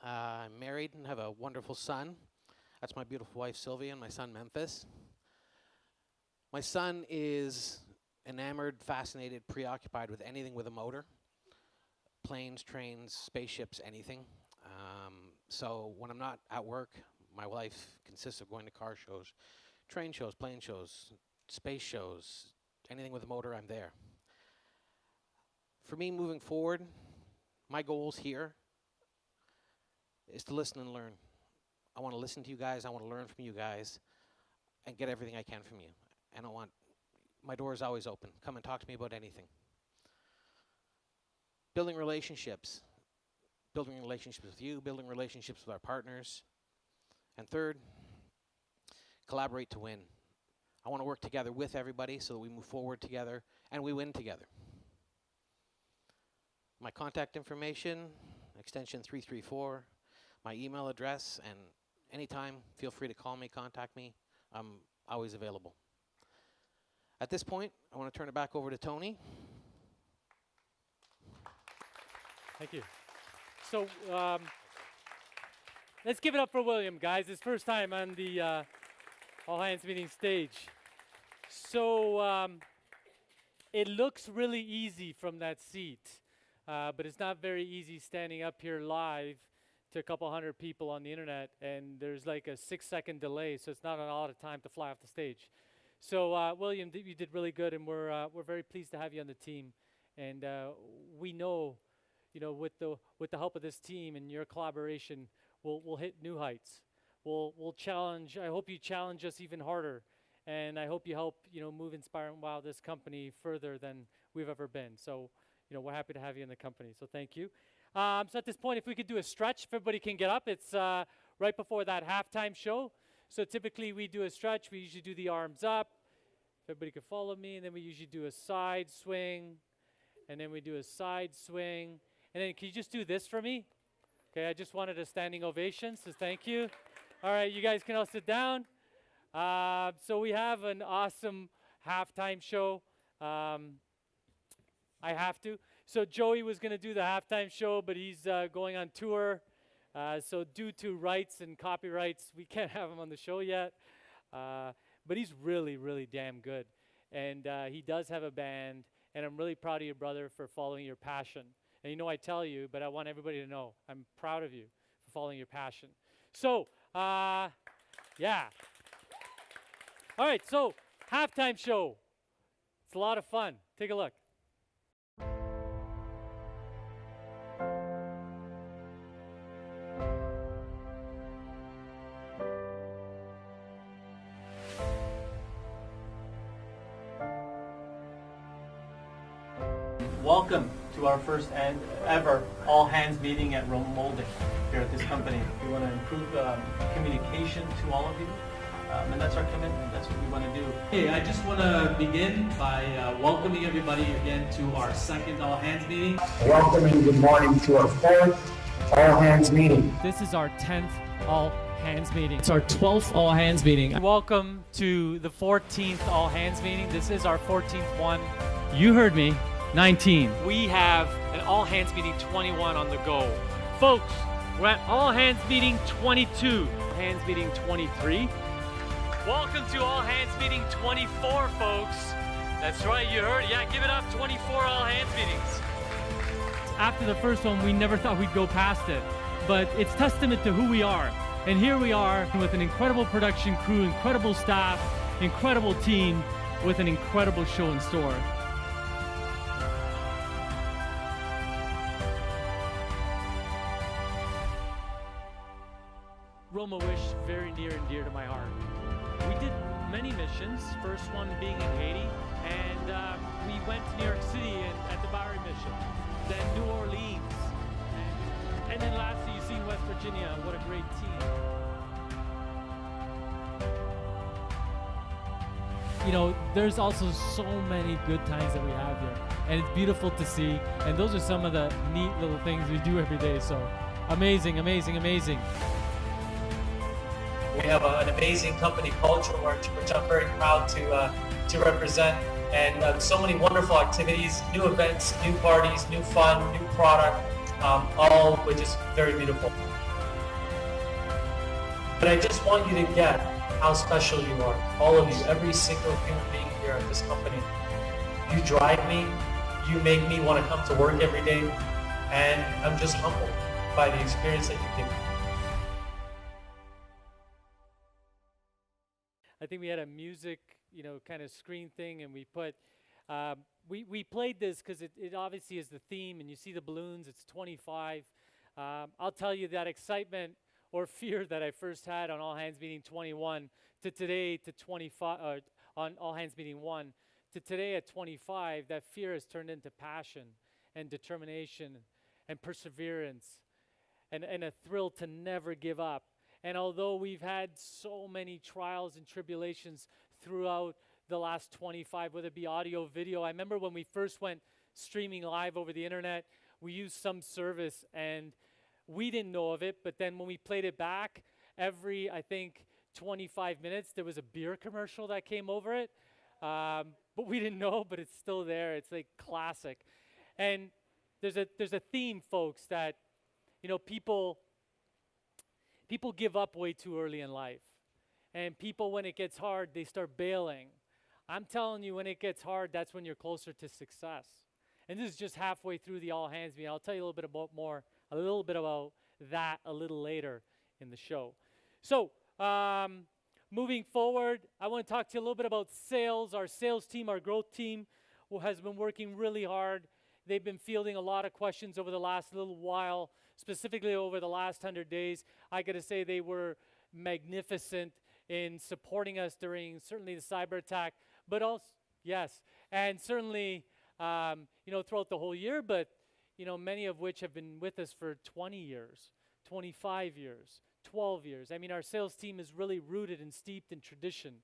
I'm married and have a wonderful son. That's my beautiful wife, Sylvia, and my son, Memphis. My son is enamored, fascinated, preoccupied with anything with a motor. Planes, trains, spaceships, anything. So when I'm not at work, my life consists of going to car shows, train shows, plane shows, space shows, anything with a motor, I'm there. For me, moving forward, my goals here is to listen and learn. I want to listen to you guys. I want to learn from you guys and get everything I can from you. And my door is always open. Come and talk to me about anything. Building relationships with you, building relationships with our partners, And third, collaborate to win. I want to work together with everybody so that we move forward together and we win together. My contact information, extension 334, my email address, and anytime, feel free to call me, contact me. I'm always available. At this point, I want to turn it back over to Tony. Thank you. So let's give it up for William, guys. His first time on the all hands meeting stage. So it looks really easy from that seat, but it's not very easy standing up here live to a couple hundred people on the internet, and there's like a 6-second delay, so it's not a lot of time to fly off the stage. So William, you did really good, and we're very pleased to have you on the team. And we know, you know, with the help of this team and your collaboration, we'll hit new heights. We'll challenge. I hope you challenge us even harder, and I hope you help, you know, move, inspire, and wow this company further than we've ever been. So, you know, we're happy to have you in the company. So thank you. So at this point, if we could do a stretch, if everybody can get up. It's right before that halftime show. So typically we do a stretch. We usually do the arms up. If everybody could follow me, and then we usually do a side swing, and then we do a side swing, and then can you just do this for me? Okay, I just wanted a standing ovation, so thank you. All right, you guys can all sit down. So we have an awesome halftime show. I have to. So Joey was going to do the halftime show, but he's going on tour. So due to rights and copyrights, we can't have him on the show yet. But he's really, really damn good. And he does have a band, and I'm really proud of you, brother, for following your passion. And you know I tell you, but I want everybody to know, I'm proud of you for following your passion. So, yeah. All right, so halftime show. It's a lot of fun. Take a look. Welcome to our first and ever all-hands meeting at Roma Moulding here at this company. We want to improve communication to all of you, and that's our commitment. That's what we want to do. Hey, I just want to begin by welcoming everybody again to our second all-hands meeting. Welcome and good morning to our fourth all-hands meeting. This is our 10th all-hands meeting. It's our 12th all-hands meeting. Welcome to the 14th all-hands meeting. This is our 14th one. You heard me. 19. We have an all hands meeting 21 on the go. Folks, we're at all hands meeting 22. Hands meeting 23. Welcome to all hands meeting 24, folks. That's right, you heard it. Yeah, give it up, 24 all hands meetings. After the first one, we never thought we'd go past it, but it's testament to who we are. And here we are with an incredible production crew, incredible staff, incredible team with an incredible show in store. Roma wish very near and dear to my heart. We did many missions, first one being in Haiti, and we went to New York City at the Bowery mission, then New Orleans, and then lastly you see West Virginia. What a great team. You know, there's also so many good times that we have here, and it's beautiful to see, and those are some of the neat little things we do every day, so amazing, amazing, amazing. We have an amazing company culture, which I'm very proud to represent, and so many wonderful activities, new events, new parties, new fun, new product, all which is very beautiful. But I just want you to get how special you are, all of you, every single human being here at this company. You drive me, you make me want to come to work every day, and I'm just humbled by the experience that you give me. I think we had a music, you know, kind of screen thing, and we put, we played this because it obviously is the theme, and you see the balloons, it's 25. I'll tell you that excitement or fear that I first had on All Hands Meeting 21 to today to 25, on All Hands Meeting 1 to today at 25, that fear has turned into passion and determination and perseverance and a thrill to never give up. And although we've had so many trials and tribulations throughout the last 25, whether it be audio, video, I remember when we first went streaming live over the internet, we used some service and we didn't know of it, but then when we played it back, every, I think, 25 minutes, there was a beer commercial that came over it. But we didn't know, but it's still there. It's like classic. And there's a theme, folks, that, you know, people give up way too early in life. And people, when it gets hard, they start bailing. I'm telling you, when it gets hard, that's when you're closer to success. And this is just halfway through the all hands meeting. I'll tell you a little bit about that a little later in the show. So, moving forward, I want to talk to you a little bit about sales. Our sales team, our growth team, has been working really hard. They've been fielding a lot of questions over the last little while, specifically over the last 100 days. I got to say they were magnificent in supporting us during certainly the cyber attack, but also, yes, and certainly, you know, throughout the whole year, but, you know, many of which have been with us for 20 years, 25 years, 12 years. I mean, our sales team is really rooted and steeped in tradition,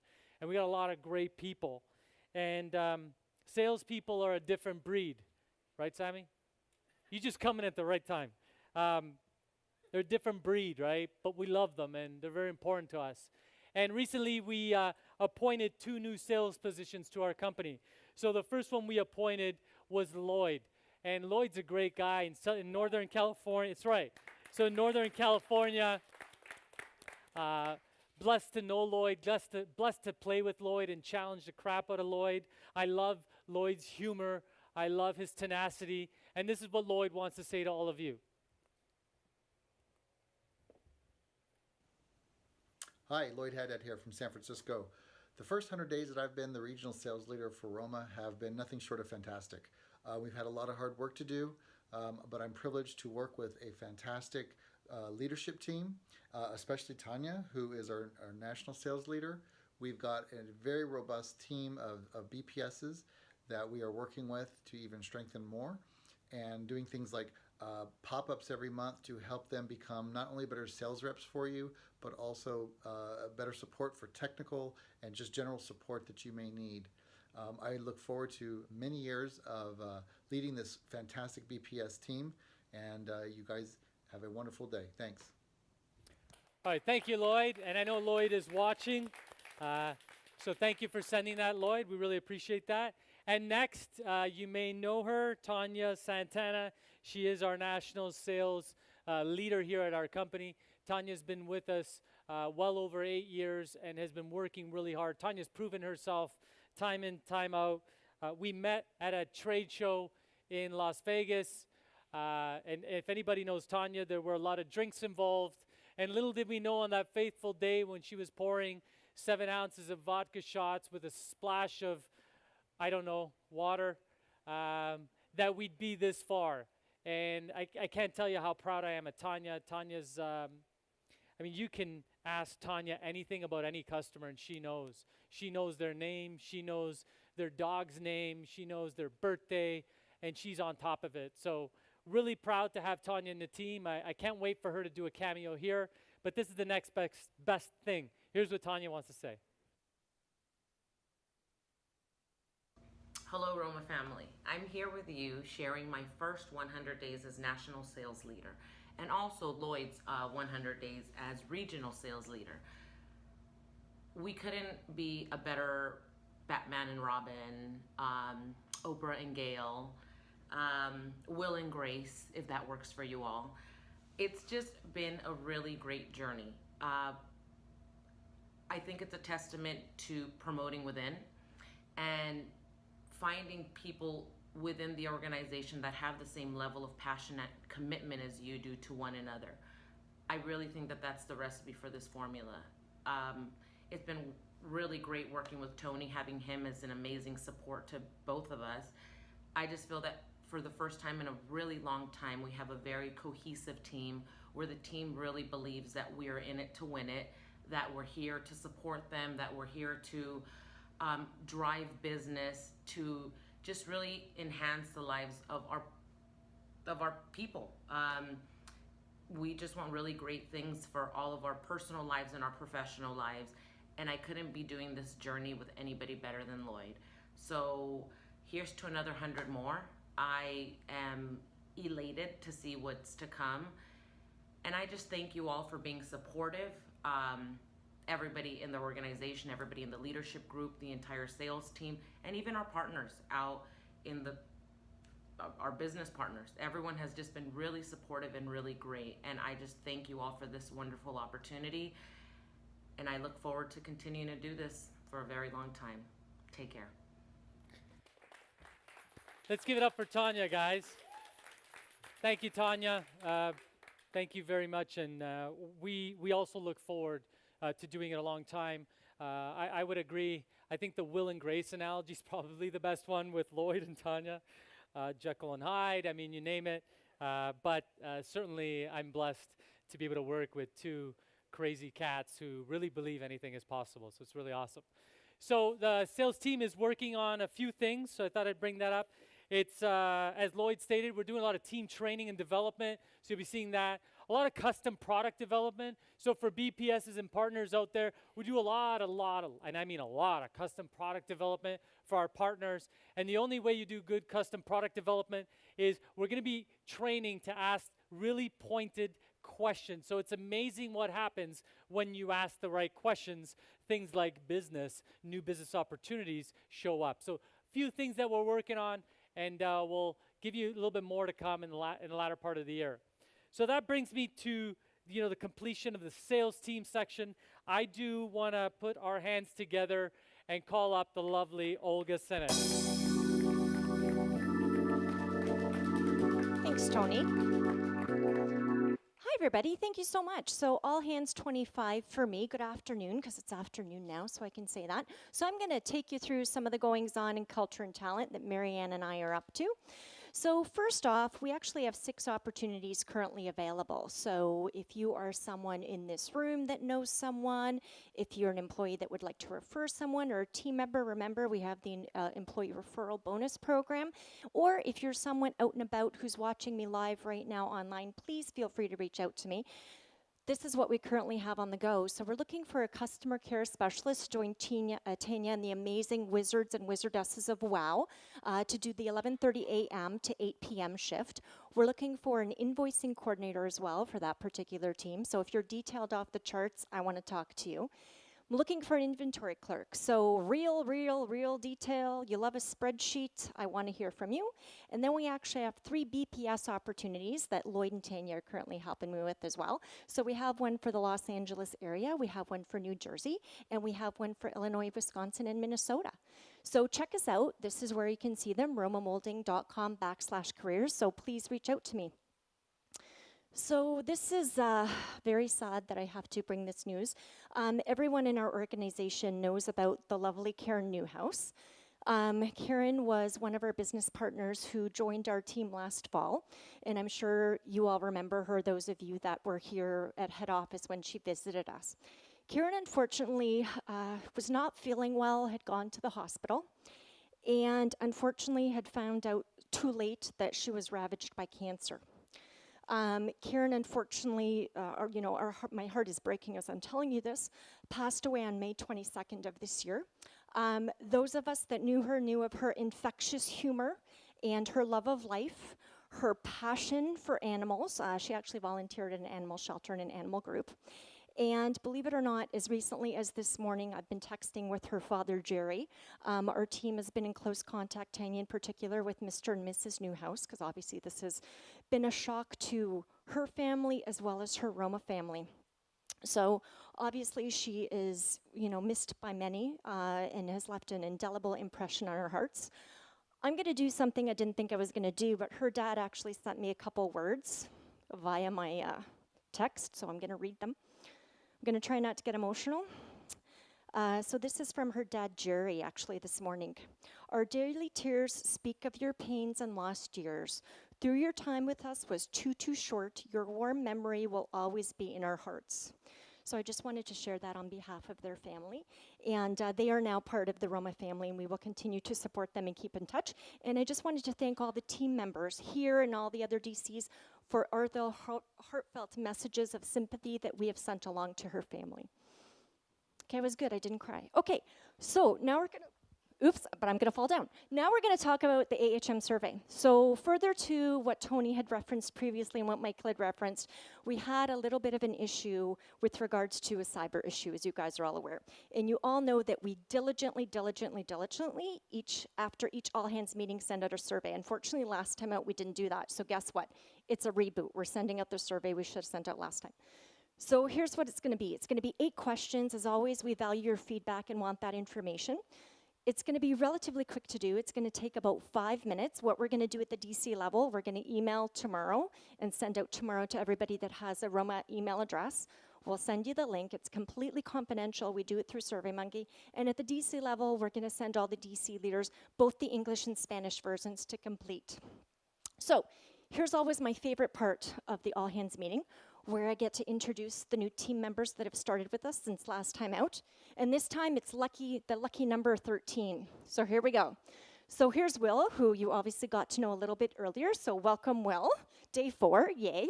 and we got a lot of great people. And salespeople are a different breed, right, Sammy? You just come in at the right time. They're a different breed, right? But we love them, and they're very important to us. And recently, we appointed 2 new sales positions to our company. So the first one we appointed was Lloyd. And Lloyd's a great guy in Northern California. It's right. So in Northern California, blessed to know Lloyd, blessed to play with Lloyd and challenge the crap out of Lloyd. I love Lloyd's humor. I love his tenacity. And this is what Lloyd wants to say to all of you. Hi, Lloyd Haddad here from San Francisco. The first 100 days that I've been the regional sales leader for Roma have been nothing short of fantastic. We've had a lot of hard work to do, but I'm privileged to work with a fantastic leadership team, especially Tanya, who is our national sales leader. We've got a very robust team of BPSs that we are working with to even strengthen more, and doing things like pop-ups every month to help them become not only better sales reps for you, but also better support for technical and just general support that you may need. I look forward to many years of leading this fantastic BPS team, and you guys have a wonderful day. Thanks. All right, thank you, Lloyd. And I know Lloyd is watching, so thank you for sending that, Lloyd. We really appreciate that. And next, you may know her, Tanya Santana. She is our national sales leader here at our company. Tanya's been with us well over 8 years and has been working really hard. Tanya's proven herself time in, time out. We met at a trade show in Las Vegas, and if anybody knows Tanya, there were a lot of drinks involved. And little did we know on that faithful day when she was pouring 7 ounces of vodka shots with a splash of, I don't know, water, that we'd be this far. And I can't tell you how proud I am of Tanya. Tanya's, I mean, you can ask Tanya anything about any customer and she knows. She knows their name, she knows their dog's name, she knows their birthday, and she's on top of it. So really proud to have Tanya in the team. I can't wait for her to do a cameo here, but this is the next best thing. Here's what Tanya wants to say. Hello, Roma family. I'm here with you sharing my first 100 days as national sales leader and also Lloyd's 100 days as regional sales leader. We couldn't be a better Batman and Robin, Oprah and Gail, Will and Grace, if that works for you all. It's just been a really great journey. I think it's a testament to promoting within and finding people within the organization that have the same level of passionate commitment as you do to one another. I really think that that's the recipe for this formula. It's been really great working with Tony, having him as an amazing support to both of us. I just feel that for the first time in a really long time, we have a very cohesive team where the team really believes that we are in it to win it, that we're here to support them, that we're here to drive business, to just really enhance the lives of our people. we just want really great things for all of our personal lives and our professional lives. And I couldn't be doing this journey with anybody better than Lloyd. So here's to another 100 more. I am elated to see what's to come. And I just thank you all for being supportive. Everybody in the organization, everybody in the leadership group, the entire sales team, and even our partners out in our business partners. Everyone has just been really supportive and really great. And I just thank you all for this wonderful opportunity. And I look forward to continuing to do this for a very long time. Take care. Let's give it up for Tanya, guys. Thank you, Tanya. Thank you very much. And we also look forward to doing it a long time. I would agree. I think the Will and Grace analogy is probably the best one with Lloyd and Tanya. Jekyll and Hyde, I mean, you name it. But certainly I'm blessed to be able to work with two crazy cats who really believe anything is possible. So it's really awesome. So the sales team is working on a few things, so I thought I'd bring that up. It's, as Lloyd stated, we're doing a lot of team training and development, so you'll be seeing that. A lot of custom product development. So for BPSs and partners out there, we do a lot of, and I mean a lot of custom product development for our partners. And the only way you do good custom product development is we're going to be training to ask really pointed questions. So it's amazing what happens when you ask the right questions. Things like business, new business opportunities show up. So a few things that we're working on, and we'll give you a little bit more to come in the latter part of the year. So that brings me to the completion of the sales team section. I do want to put our hands together and call up the lovely Olga Senet. Thanks, Tony. Hi, everybody. Thank you so much. So all hands 25 for me. Good afternoon, because it's afternoon now, so I can say that. So I'm going to take you through some of the goings-on in culture and talent that Marianne and I are up to. So first off, we actually have 6 opportunities currently available. So if you are someone in this room that knows someone, if you're an employee that would like to refer someone or a team member, remember we have the employee referral bonus program. Or if you're someone out and about who's watching me live right now online, please feel free to reach out to me. This is what we currently have on the go. So we're looking for a customer care specialist to join Tanya and the amazing wizards and wizardesses of WOW to do the 11:30 a.m. to 8 p.m. shift. We're looking for an invoicing coordinator as well for that particular team. So if you're detailed off the charts, I want to talk to you. I'm looking for an inventory clerk. So real detail. You love a spreadsheet. I want to hear from you. And then we actually have 3 BPS opportunities that Lloyd and Tanya are currently helping me with as well. So we have one for the Los Angeles area, we have one for New Jersey, and we have one for Illinois, Wisconsin, and Minnesota. So check us out. This is where you can see them, romamoulding.com/careers. So please reach out to me. So this is very sad that I have to bring this news. Everyone in our organization knows about the lovely Karen Newhouse. Karen was one of our business partners who joined our team last fall, and I'm sure you all remember her, those of you that were here at head office when she visited us. Karen, unfortunately, was not feeling well, had gone to the hospital, and unfortunately had found out too late that she was ravaged by cancer. Karen, unfortunately, my heart is breaking as I'm telling you this, passed away on May 22nd of this year. Those of us that knew her knew of her infectious humor and her love of life, her passion for animals. She actually volunteered at an animal shelter in an animal group. And believe it or not, as recently as this morning, I've been texting with her father, Jerry. Our team has been in close contact, Tanya in particular, with Mr. and Mrs. Newhouse, because obviously this has been a shock to her family as well as her Roma family. So obviously she is, missed by many and has left an indelible impression on our hearts. I'm going to do something I didn't think I was going to do, but her dad actually sent me a couple words via my text, so I'm going to read them. I'm going to try not to get emotional. So this is from her dad, Jerry, actually, this morning. Our daily tears speak of your pains and lost years. Through your time with us was too short. Your warm memory will always be in our hearts. So I just wanted to share that on behalf of their family. And they are now part of the Roma family, and we will continue to support them and keep in touch. And I just wanted to thank all the team members here and all the other DCs for all the heartfelt messages of sympathy that we have sent along to her family. Okay, I was good, I didn't cry. Okay, so now we're gonna, oops, but I'm gonna fall down. Now we're gonna talk about the AHM survey. So further to what Tony had referenced previously and what Michael had referenced, we had a little bit of an issue with regards to a cyber issue, as you guys are all aware. And you all know that we diligently, after each all hands meeting, send out a survey. Unfortunately, last time out, we didn't do that. So guess what? It's a reboot. We're sending out the survey we should have sent out last time. So here's what it's gonna be. It's gonna be 8 questions. As always, we value your feedback and want that information. It's gonna be relatively quick to do. It's gonna take about 5 minutes. What we're gonna do at the DC level, we're gonna email tomorrow and send out tomorrow to everybody that has a Roma email address. We'll send you the link. It's completely confidential. We do it through SurveyMonkey. And at the DC level, we're gonna send all the DC leaders, both the English and Spanish versions, to complete. So here's always my favorite part of the all hands meeting, where I get to introduce the new team members that have started with us since last time out. And this time it's the lucky number 13. So here we go. So here's Will, who you obviously got to know a little bit earlier. So welcome, Will. Day 4, yay.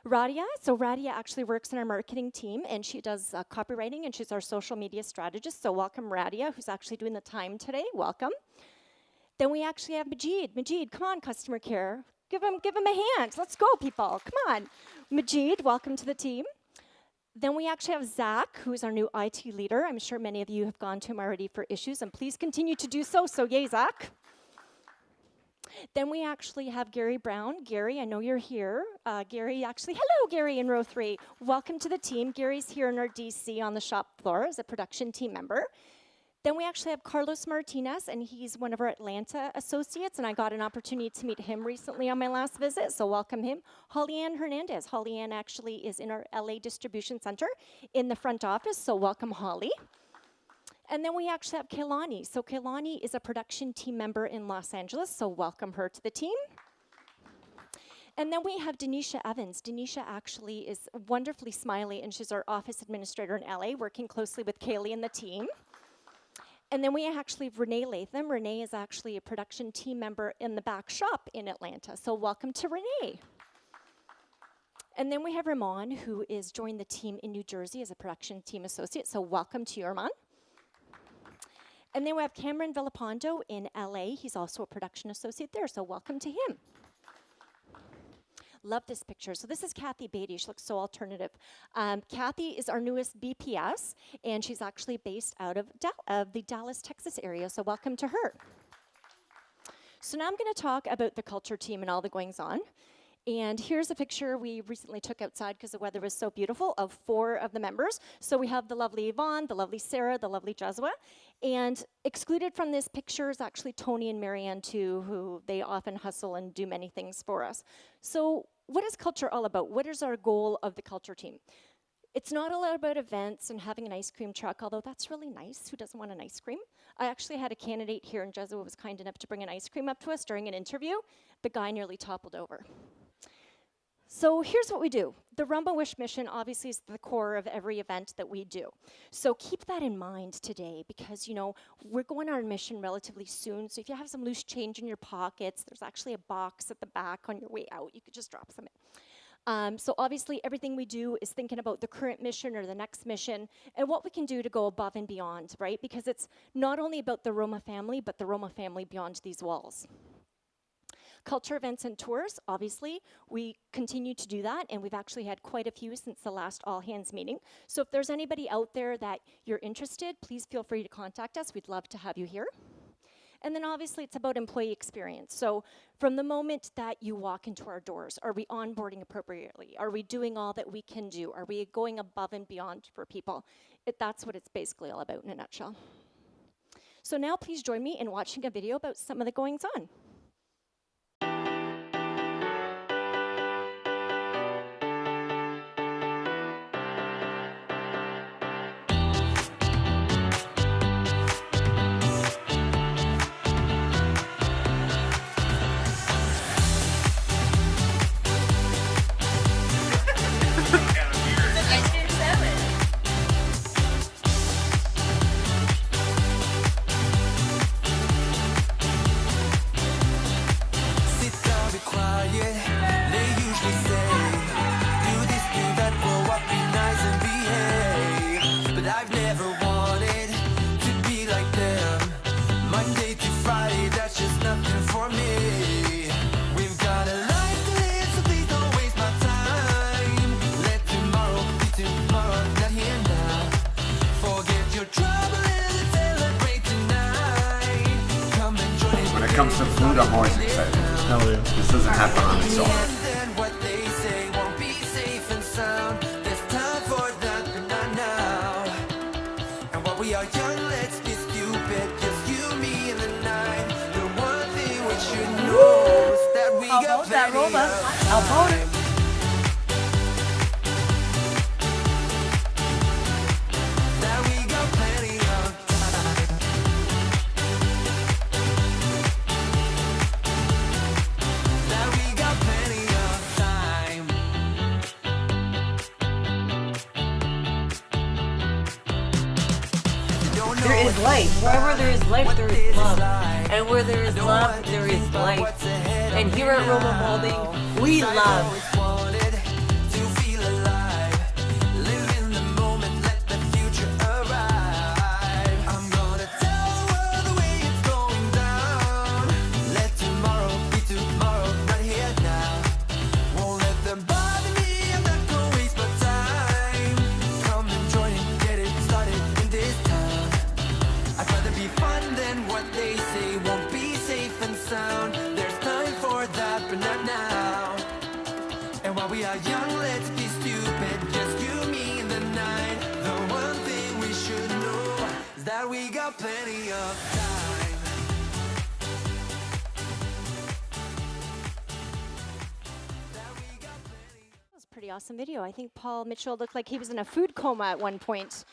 Radia, so Radia actually works in our marketing team, and she does copywriting, and she's our social media strategist. So welcome, Radia, who's actually doing the time today. Welcome. Then we actually have Majid. Majid, come on, customer care. Give him a hand. Let's go, people. Come on. Majid, welcome to the team. Then we actually have Zach, who is our new IT leader. I'm sure many of you have gone to him already for issues, and please continue to do so. So yay, Zach. Then we actually have Gary Brown. Gary, I know you're here. Gary, actually, hello, Gary in row 3. Welcome to the team. Gary's here in our DC on the shop floor as a production team member. Then we actually have Carlos Martinez, and he's one of our Atlanta associates, and I got an opportunity to meet him recently on my last visit, so welcome him. Holly Ann Hernandez. Holly Ann actually is in our LA distribution center in the front office, so welcome, Holly. And then we actually have Kailani. So Kailani is a production team member in Los Angeles, so welcome her to the team. And then we have Denisha Evans. Denisha actually is wonderfully smiley, and she's our office administrator in LA, working closely with Kaylee and the team. And then we actually have Renee Latham. Renee is actually a production team member in the back shop in Atlanta. So welcome to Renee. And then we have Ramon, who is joined the team in New Jersey as a production team associate. So welcome to you, Ramon. And then we have Cameron Villapando in LA. He's also a production associate there. So welcome to him. Love this picture. So this is Kathy Beatty. She looks so alternative. Kathy is our newest BPS, and she's actually based out of the Dallas, Texas area. So welcome to her. So now I'm going to talk about the culture team and all the goings on. And here's a picture we recently took outside because the weather was so beautiful of 4 of the members. So we have the lovely Yvonne, the lovely Sarah, the lovely Jezwa. And excluded from this picture is actually Tony and Marianne too, who they often hustle and do many things for us. So what is culture all about? What is our goal of the culture team? It's not all about events and having an ice cream truck, although that's really nice. Who doesn't want an ice cream? I actually had a candidate here, and Jezwa was kind enough to bring an ice cream up to us during an interview. The guy nearly toppled over. So here's what we do. The Rumba Wish mission obviously is the core of every event that we do. So keep that in mind today because, you know, we're going on our mission relatively soon. So if you have some loose change in your pockets, there's actually a box at the back on your way out. You could just drop some in. So obviously everything we do is thinking about the current mission or the next mission and what we can do to go above and beyond, right? Because it's not only about the Roma family, but the Roma family beyond these walls. Culture events and tours, obviously, we continue to do that, and we've actually had quite a few since the last all-hands meeting. So if there's anybody out there that you're interested, please feel free to contact us. We'd love to have you here. And then obviously it's about employee experience. So from the moment that you walk into our doors, are we onboarding appropriately? Are we doing all that we can do? Are we going above and beyond for people? That's what it's basically all about in a nutshell. So now please join me in watching a video about some of the goings on. comes to food, I'm always excited. Hell yeah. This doesn't happen on its own. We are young, let's be stupid. Just you, me, and the night. The one thing we should know is that we got plenty of time. How about it? That we got plenty of time. That we got plenty of time. There is life. Wherever there is life, there is love. And where there is love, there is life. And here at Roma Moulding, we love. We are young, let's be stupid. Just you, me, and the night. The one thing we should know is that we got plenty of time. That was a pretty awesome video. I think Paul Mitchell looked like he was in a food coma at one point.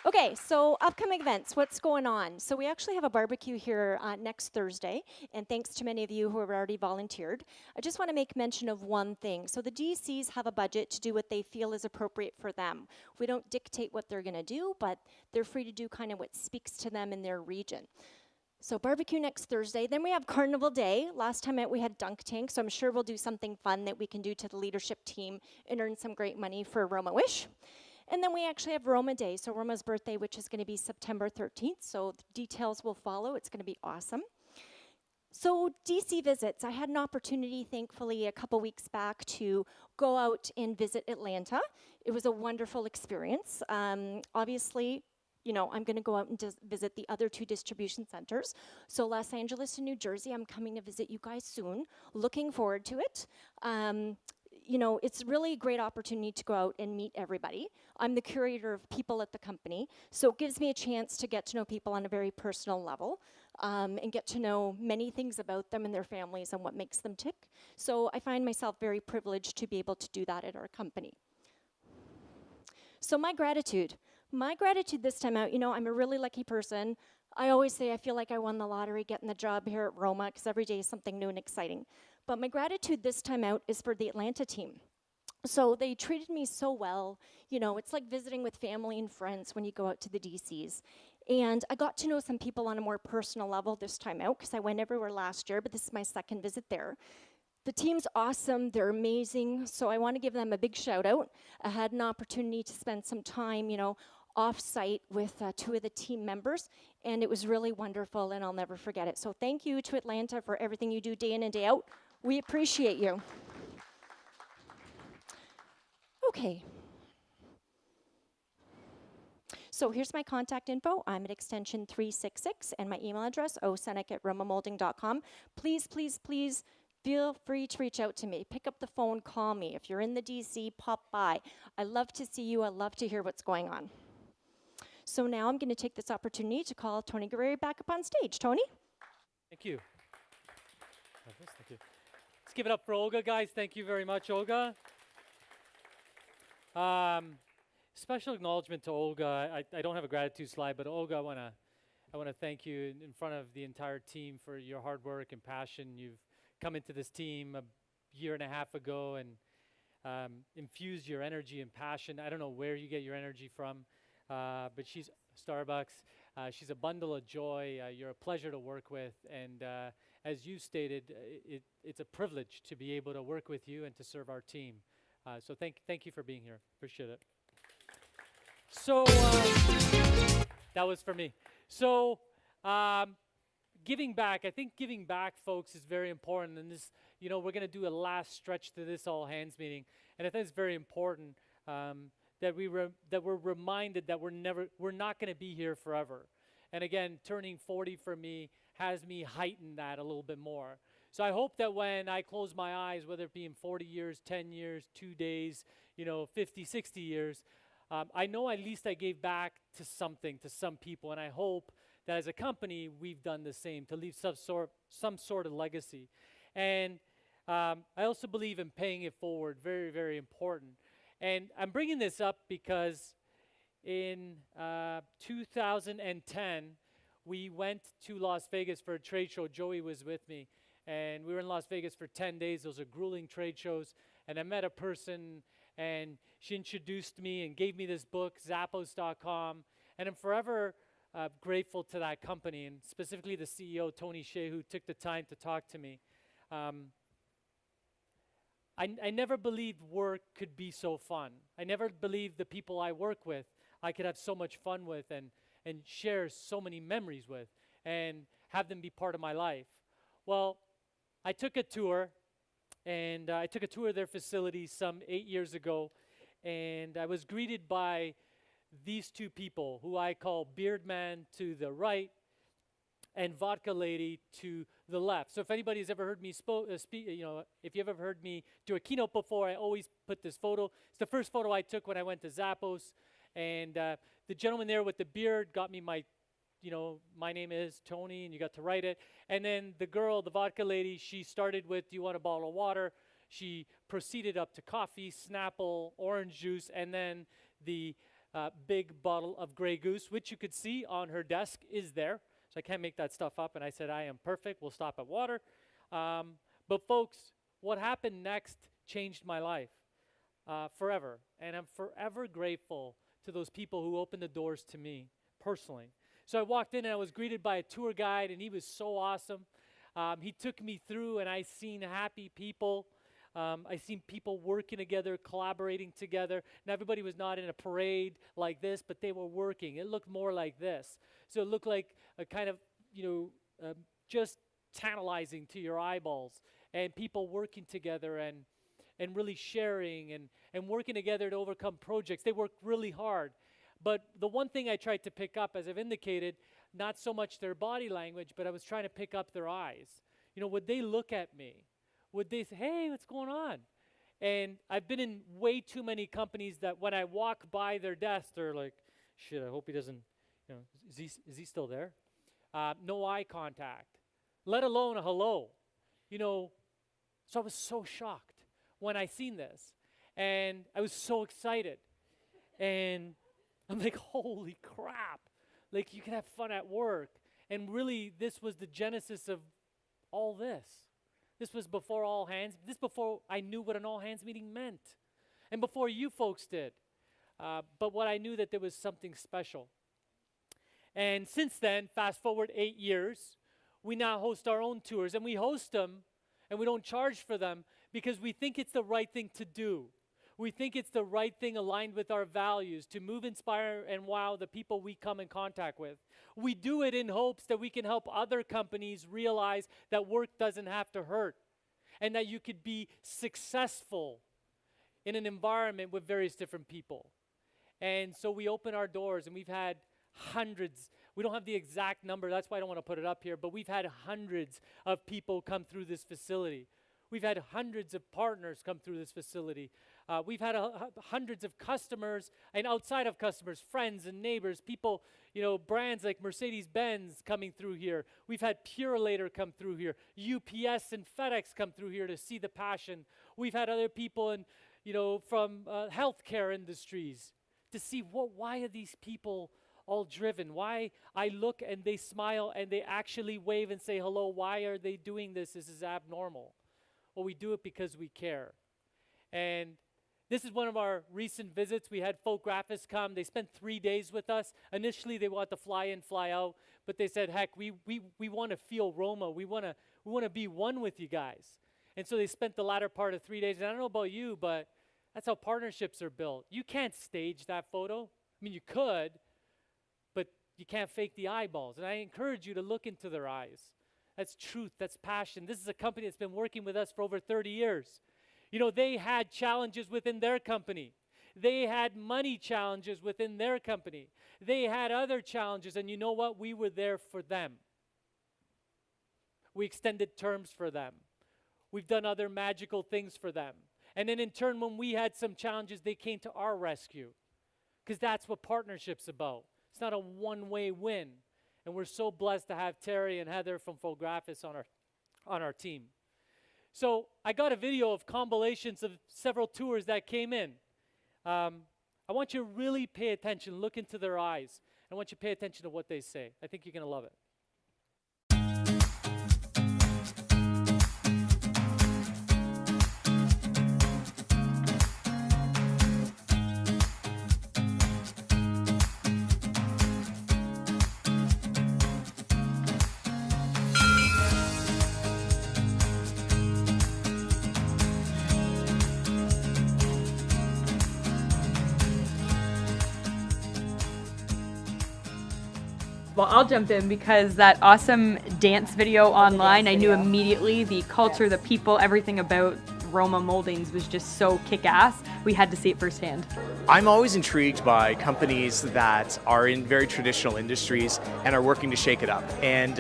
Okay, so upcoming events, what's going on? So we actually have a barbecue here next Thursday, and thanks to many of you who have already volunteered. I just want to make mention of one thing. So the DCs have a budget to do what they feel is appropriate for them. We don't dictate what they're going to do, but they're free to do kind of what speaks to them in their region. So barbecue next Thursday. Then we have Carnival Day. Last time out we had Dunk Tank, so I'm sure we'll do something fun that we can do to the leadership team and earn some great money for Roma Wish. And then we actually have Roma Day, so Roma's birthday, which is going to be September 13th, so the details will follow. It's going to be awesome. So DC visits. I had an opportunity, thankfully, a couple weeks back to go out and visit Atlanta. It was a wonderful experience. Obviously, you know, I'm going to go out and visit the other 2 distribution centers. So Los Angeles and New Jersey, I'm coming to visit you guys soon. Looking forward to it. You know, it's really a great opportunity to go out and meet everybody. I'm the curator of people at the company, so it gives me a chance to get to know people on a very personal level and get to know many things about them and their families and what makes them tick. So I find myself very privileged to be able to do that at our company. So my gratitude this time out, you know, I'm a really lucky person. I always say I feel like I won the lottery getting the job here at Roma because every day is something new and exciting. But my gratitude this time out is for the Atlanta team. So they treated me so well. You know, it's like visiting with family and friends when you go out to the DCs. And I got to know some people on a more personal level this time out because I went everywhere last year, but this is my second visit there. The team's awesome, they're amazing, so I want to give them a big shout out. I had an opportunity to spend some time, you know, off-site with 2 of the team members, and it was really wonderful, and I'll never forget it. So thank you to Atlanta for everything you do day in and day out. We appreciate you. Okay. So here's my contact info. I'm at extension 366, and my email address, osenek@romamoulding.com. Please, please, please feel free to reach out to me. Pick up the phone, call me. If you're in the DC, pop by. I love to see you. I love to hear what's going on. So now I'm going to take this opportunity to call Tony Guerrero back up on stage. Tony? Thank you. Thank you. Let's give it up for Olga, guys. Thank you very much, Olga. Special acknowledgement to Olga. I don't have a gratitude slide, but Olga, I want to thank you in front of the entire team for your hard work and passion. You've come into this team a year and a half ago and infused your energy and passion. I don't know where you get your energy from, but she's Starbucks. She's a bundle of joy. You're a pleasure to work with, and as you stated, it's a privilege to be able to work with you and to serve our team. So thank you for being here. Appreciate it. So that was for me. So giving back, I think giving back, folks, is very important. And this, you know, we're going to do a last stretch to this all hands meeting, and I think it's very important that we're reminded that we're not going to be here forever. And again, turning 40 for me has me heighten that a little bit more. So I hope that when I close my eyes, whether it be in 40 years, 10 years, 2 days, 50, 60 years, I know at least I gave back to something, to some people, and I hope that as a company, we've done the same, to leave some sort of legacy. And I also believe in paying it forward, very, very important. And I'm bringing this up because in 2010, we went to Las Vegas for a trade show. Joey was with me, and we were in Las Vegas for 10 days. Those are grueling trade shows, and I met a person, and she introduced me and gave me this book, Zappos.com, and I'm forever grateful to that company, and specifically the CEO, Tony Shea, who took the time to talk to me. I never believed work could be so fun. I never believed the people I work with I could have so much fun with and share so many memories with and have them be part of my life. Well, I took a tour, and I took a tour of their facility some 8 years ago, and I was greeted by these two people who I call Beard Man to the right and Vodka Lady to the left. So if anybody's ever heard me speak, if you've ever heard me do a keynote before, I always put this photo. It's the first photo I took when I went to Zappos, and the gentleman there with the beard got me my name is Tony, and you got to write it. And then the girl, the Vodka Lady, she started with, do you want a bottle of water? She proceeded up to coffee, Snapple, orange juice, and then the big bottle of Grey Goose, which you could see on her desk is there. So I can't make that stuff up. And I said, I am perfect. We'll stop at water. But folks, what happened next changed my life forever. And I'm forever grateful to those people who opened the doors to me personally. So I walked in and I was greeted by a tour guide, and he was so awesome. He took me through, and I seen happy people. I seen people working together, collaborating together. And everybody was not in a parade like this, but they were working. It looked more like this. So it looked like a kind of, just tantalizing to your eyeballs. And people working together and really sharing and working together to overcome projects. They worked really hard. But the one thing I tried to pick up, as I've indicated, not so much their body language, but I was trying to pick up their eyes. Would they look at me? Would they say, hey, what's going on? And I've been in way too many companies that when I walk by their desk, they're like, shit, I hope he doesn't, is he still there? No eye contact, let alone a hello. So I was so shocked when I seen this. And I was so excited. And I'm like, holy crap. Like, you can have fun at work. And really, this was the genesis of all this. This was before all hands. This before I knew what an all hands meeting meant. And before you folks did. But what I knew that there was something special. And since then, fast forward 8 years, we now host our own tours. And we host them, and we don't charge for them because we think it's the right thing to do. We think it's the right thing aligned with our values to move, inspire, and wow the people we come in contact with. We do it in hopes that we can help other companies realize that work doesn't have to hurt and that you could be successful in an environment with various different people. And so we open our doors, and we've had hundreds. We don't have the exact number. That's why I don't want to put it up here. But we've had hundreds of people come through this facility. We've had hundreds of partners come through this facility. We've had hundreds of customers and outside of customers, friends and neighbors, people, brands like Mercedes-Benz coming through here. We've had Purolator come through here. UPS and FedEx come through here to see the passion. We've had other people from healthcare industries to see why are these people all driven? Why I look and they smile and they actually wave and say hello. Why are they doing this? This is abnormal. Well, we do it because we care. And this is one of our recent visits. We had Folk Graphics come. They spent 3 days with us. Initially, they wanted to fly in, fly out, but they said, heck, we want to feel Roma. We want to be one with you guys. And so they spent the latter part of 3 days. And I don't know about you, but that's how partnerships are built. You can't stage that photo. I mean, you could, but you can't fake the eyeballs. And I encourage you to look into their eyes. That's truth. That's passion. This is a company that's been working with us for over 30 years. They had challenges within their company. They had money challenges within their company. They had other challenges, and you know what? We were there for them. We extended terms for them. We've done other magical things for them. And then in turn, when we had some challenges, they came to our rescue. Because that's what partnership's about. It's not a one-way win. And we're so blessed to have Terry and Heather from Fographis on our team. So I got a video of compilations of several tours that came in. I want you to really pay attention, look into their eyes. I want you to pay attention to what they say. I think you're going to love it. Well, I'll jump in because that awesome dance video online, I knew immediately the culture, the people, everything about Roma Mouldings was just so kick-ass. We had to see it firsthand. I'm always intrigued by companies that are in very traditional industries and are working to shake it up. And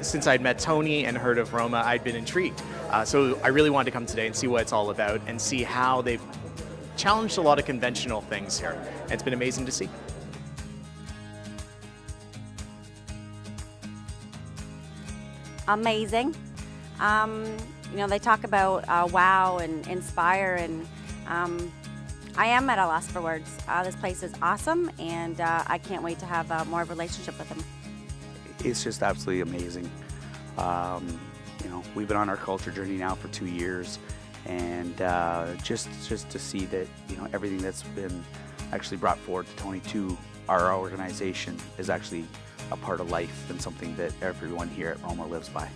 since I'd met Tony and heard of Roma, I'd been intrigued. So I really wanted to come today and see what it's all about and see how they've challenged a lot of conventional things here. And it's been amazing to see. Amazing. You know, they talk about wow and inspire, and I am at a loss for words. This place is awesome, and I can't wait to have more of a relationship with them. It's just absolutely amazing. You know, we've been on our culture journey now for 2 years, and just to see that, you know, everything that's been actually brought forward to Tony to our organization is actually a part of life and something that everyone here at Roma lives by.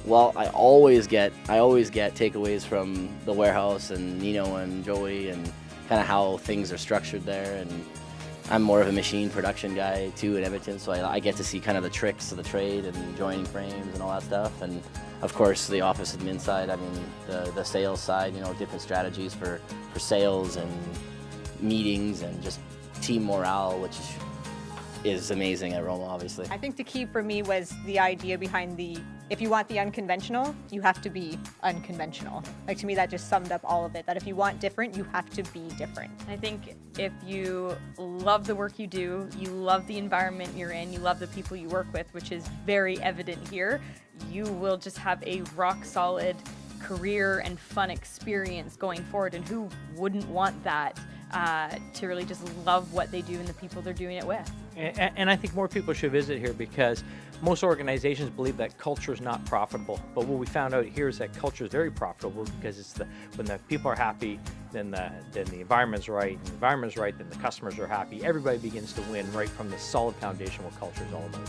Well, I always get takeaways from the warehouse and Nino and Joey and kind of how things are structured there. And I'm more of a machine production guy too in Edmonton, so I get to see kind of the tricks of the trade and joining frames and all that stuff. And of course, the office admin side. I mean, the sales side. You know, different strategies for sales and meetings and just team morale, which is amazing at Roma, obviously. I think the key for me was the idea behind if you want the unconventional, you have to be unconventional. Like, to me, that just summed up all of it, that if you want different, you have to be different. I think if you love the work you do, you love the environment you're in, you love the people you work with, which is very evident here, you will just have a rock solid career and fun experience going forward. And who wouldn't want that? To really just love what they do and the people they're doing it with. And I think more people should visit here, because most organizations believe that culture is not profitable. But what we found out here is that culture is very profitable, because it's when the people are happy, then the environment's right, and the environment's right, then the customers are happy. Everybody begins to win right from the solid foundation what culture is all about.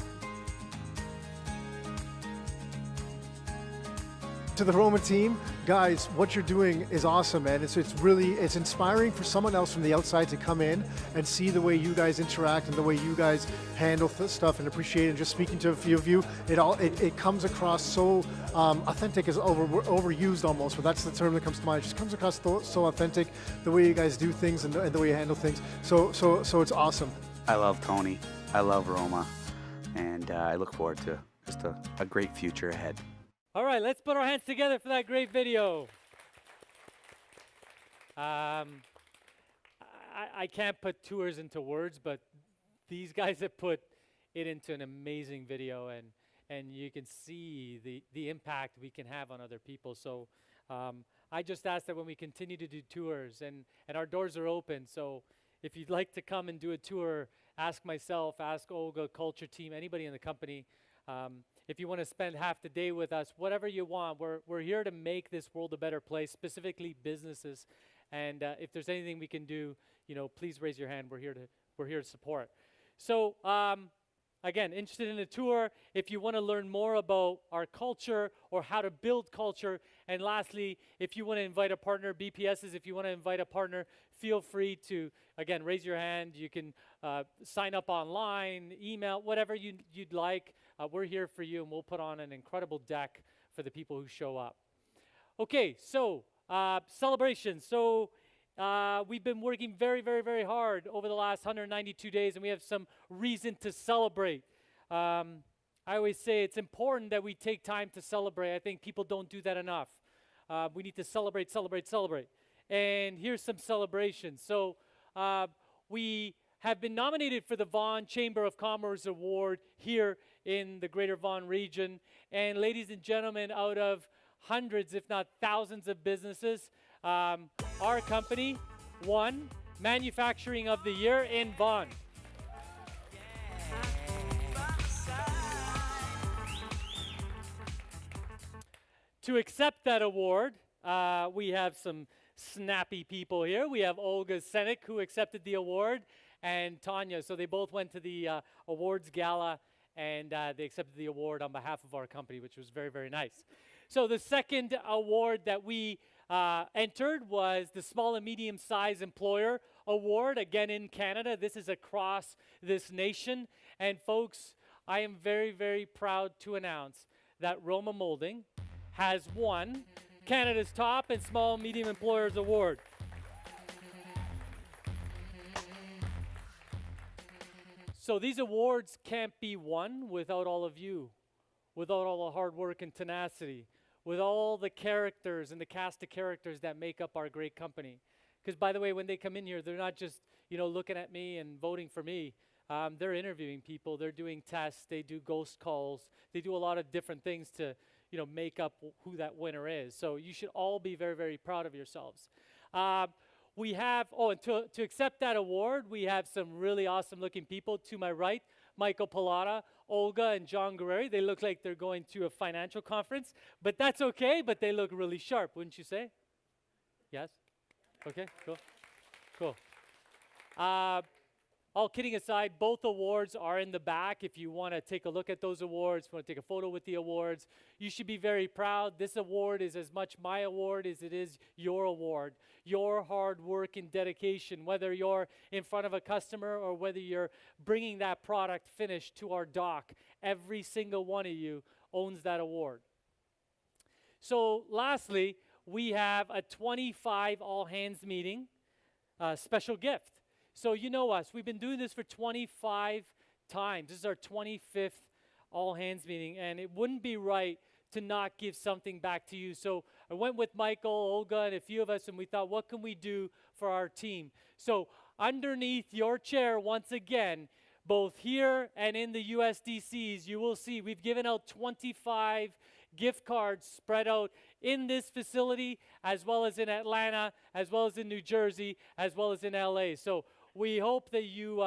To the Roma team, guys, what you're doing is awesome, man. It's inspiring for someone else from the outside to come in and see the way you guys interact and the way you guys handle stuff and appreciate it. And just speaking to a few of you, it comes across so authentic is overused almost, but that's the term that comes to mind. It just comes across so authentic, the way you guys do things and the way you handle things. So it's awesome. I love Tony. I love Roma, and I look forward to just a great future ahead. All right, let's put our hands together for that great video. I can't put tours into words, but these guys have put it into an amazing video, and you can see the impact we can have on other people. So I just ask that when we continue to do tours, and our doors are open, so if you'd like to come and do a tour, ask myself, ask Olga, culture team, anybody in the company. If you want to spend half the day with us, whatever you want, we're here to make this world a better place, specifically businesses. And if there's anything we can do, you know, please raise your hand. We're here to support. So again, interested in a tour, if you want to learn more about our culture or how to build culture. And lastly, if you want to invite a partner, BPSs, if you want to invite a partner, feel free to, again, raise your hand. You can sign up online, email, whatever you'd like. We're here for you, and we'll put on an incredible deck for the people who show up. Okay, so Celebrations. So we've been working very, very, very hard over the last 192 days, and we have some reason to celebrate. I always say it's important that we take time to celebrate. I think people don't do that enough. We need to celebrate, celebrate, celebrate. And here's some celebrations. So we have been nominated for the Vaughan Chamber of Commerce Award here in the Greater Vaughan region. And ladies and gentlemen, out of hundreds, if not thousands of businesses, our company won Manufacturing of the Year in Vaughan. To accept that award, we have some snappy people here. We have Olga Senek, who accepted the award, and Tanya. So they both went to the awards gala, and they accepted the award on behalf of our company, which was very, very nice. So the second award that we entered was the Small and Medium Size Employer Award, again in Canada. This is across this nation. And folks, I am very, very proud to announce that Roma Moulding has won Canada's Top and Small and Medium Employers Award. So these awards can't be won without all of you, without all the hard work and tenacity, with all the characters and the cast of characters that make up our great company. Because by the way, when they come in here, they're not just, looking at me and voting for me. They're interviewing people, they're doing tests, they do ghost calls, they do a lot of different things to make up who that winner is. So you should all be very, very proud of yourselves. We have, and to accept that award, we have some really awesome looking people. To my right, Michael Pilata, Olga, and John Guerreri. They look like they're going to a financial conference, but that's okay, but they look really sharp, wouldn't you say? Yes? Okay, cool. Cool. All kidding aside, both awards are in the back. If you want to take a look at those awards, want to take a photo with the awards, you should be very proud. This award is as much my award as it is your award. Your hard work and dedication, whether you're in front of a customer or whether you're bringing that product finished to our dock, every single one of you owns that award. So lastly, we have a 25 all-hands meeting special gift. So you know us, we've been doing this for 25 times. This is our 25th all-hands meeting, and it wouldn't be right to not give something back to you. So I went with Michael, Olga, and a few of us, and we thought, what can we do for our team? So underneath your chair, once again, both here and in the USDCs, you will see we've given out 25 gift cards spread out in this facility, as well as in Atlanta, as well as in New Jersey, as well as in LA. So we hope that you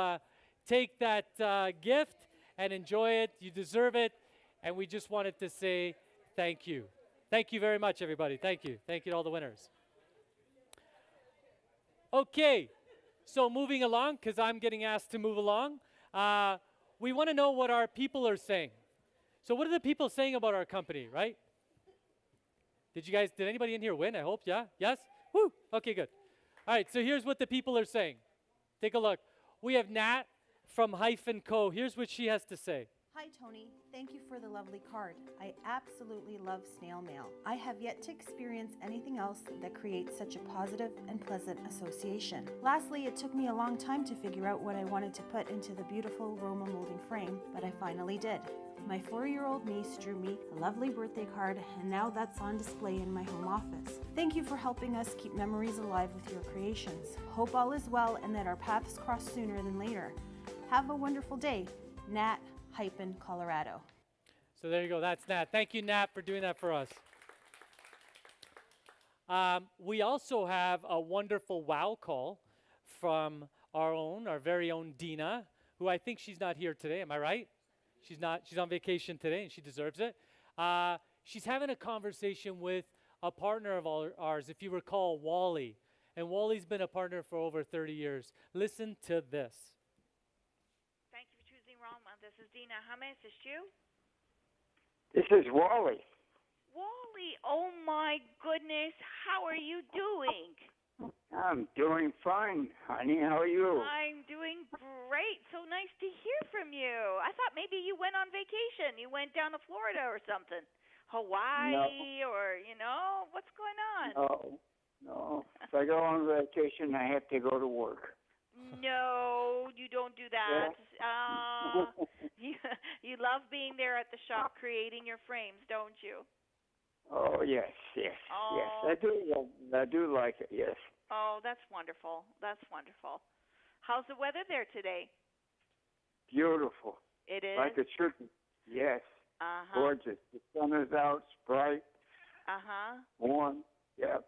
take that gift and enjoy it. You deserve it. And we just wanted to say thank you. Thank you very much, everybody. Thank you. Thank you to all the winners. Okay, so moving along, because I'm getting asked to move along, we want to know what our people are saying. So what are the people saying about our company, right? Did anybody in here win? I hope, yeah? Yes? Woo! Okay, good. All right, so here's what the people are saying. Take a look. We have Nat from Hyphen Co. Here's what she has to say. Hi, Tony. Thank you for the lovely card. I absolutely love snail mail. I have yet to experience anything else that creates such a positive and pleasant association. Lastly, it took me a long time to figure out what I wanted to put into the beautiful Roma molding frame, but I finally did. My 4-year-old niece drew me a lovely birthday card, and now that's on display in my home office. Thank you for helping us keep memories alive with your creations. Hope all is well and that our paths cross sooner than later. Have a wonderful day. Nat, Colorado. So there you go. That's Nat. Thank you, Nat, for doing that for us. We also have a wonderful wow call from our very own Dina, who I think she's not here today. Am I right? She's not. She's on vacation today, and she deserves it. She's having a conversation with a partner of ours, if you recall, Wally. And Wally's been a partner for over 30 years. Listen to this. Thank you for choosing Roma. This is Dina. How may I assist you? This is Wally. Wally, oh my goodness. How are you doing? I'm doing fine, honey. How are you? I'm doing great. So nice to hear from you. I thought maybe you went on vacation. You went down to Florida or something. Hawaii or, what's going on? No, if I go on vacation, I have to go to work. No, you don't do that. You, you love being there at the shop creating your frames, don't you? Oh, yes, yes, yes. I do like it, yes. Oh, that's wonderful. That's wonderful. How's the weather there today? Beautiful. It is? Like it should be. Yes. Uh-huh. Gorgeous. The sun is out, it's bright, Uh-huh. warm. Yep.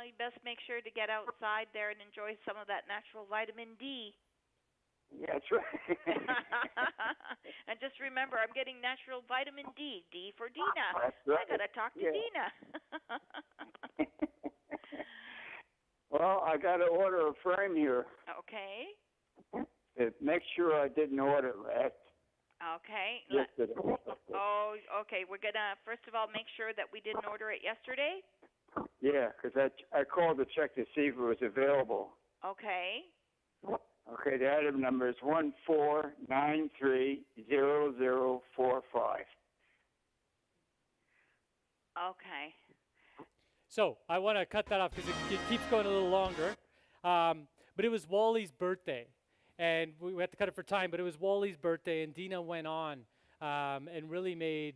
You best make sure to get outside there and enjoy some of that natural vitamin D. Yeah, that's right. And just remember, I'm getting natural vitamin D. D for Dina. That's right. I gotta talk to Yeah. Dina. Well, I got to order a frame here. Okay. Make sure I didn't order last Okay. yesterday. Oh, okay. We're gonna first of all make sure that we didn't order it yesterday. Yeah, because I called to check to see if it was available. Okay. Okay, the item number is 14930045. Okay. So I want to cut that off because it keeps going a little longer. But it was Wally's birthday, and we had to cut it for time. But it was Wally's birthday, and Dina went on and really made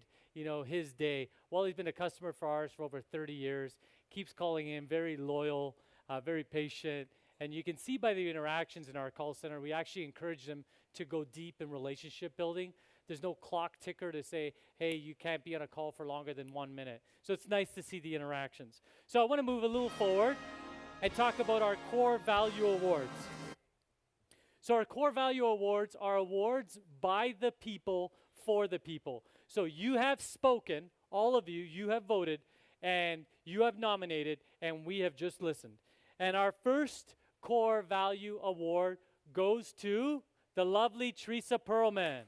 his day. Wally's been a customer for ours for over 30 years. Keeps calling in, very loyal, very patient. And you can see by the interactions in our call center, we actually encourage them to go deep in relationship building. There's no clock ticker to say, hey, you can't be on a call for longer than 1 minute. So it's nice to see the interactions. So I want to move a little forward and talk about our core value awards. So our core value awards are awards by the people for the people. So you have spoken, all of you, you have voted, and you have nominated, and we have just listened. And our first core value award goes to the lovely Teresa Perlman.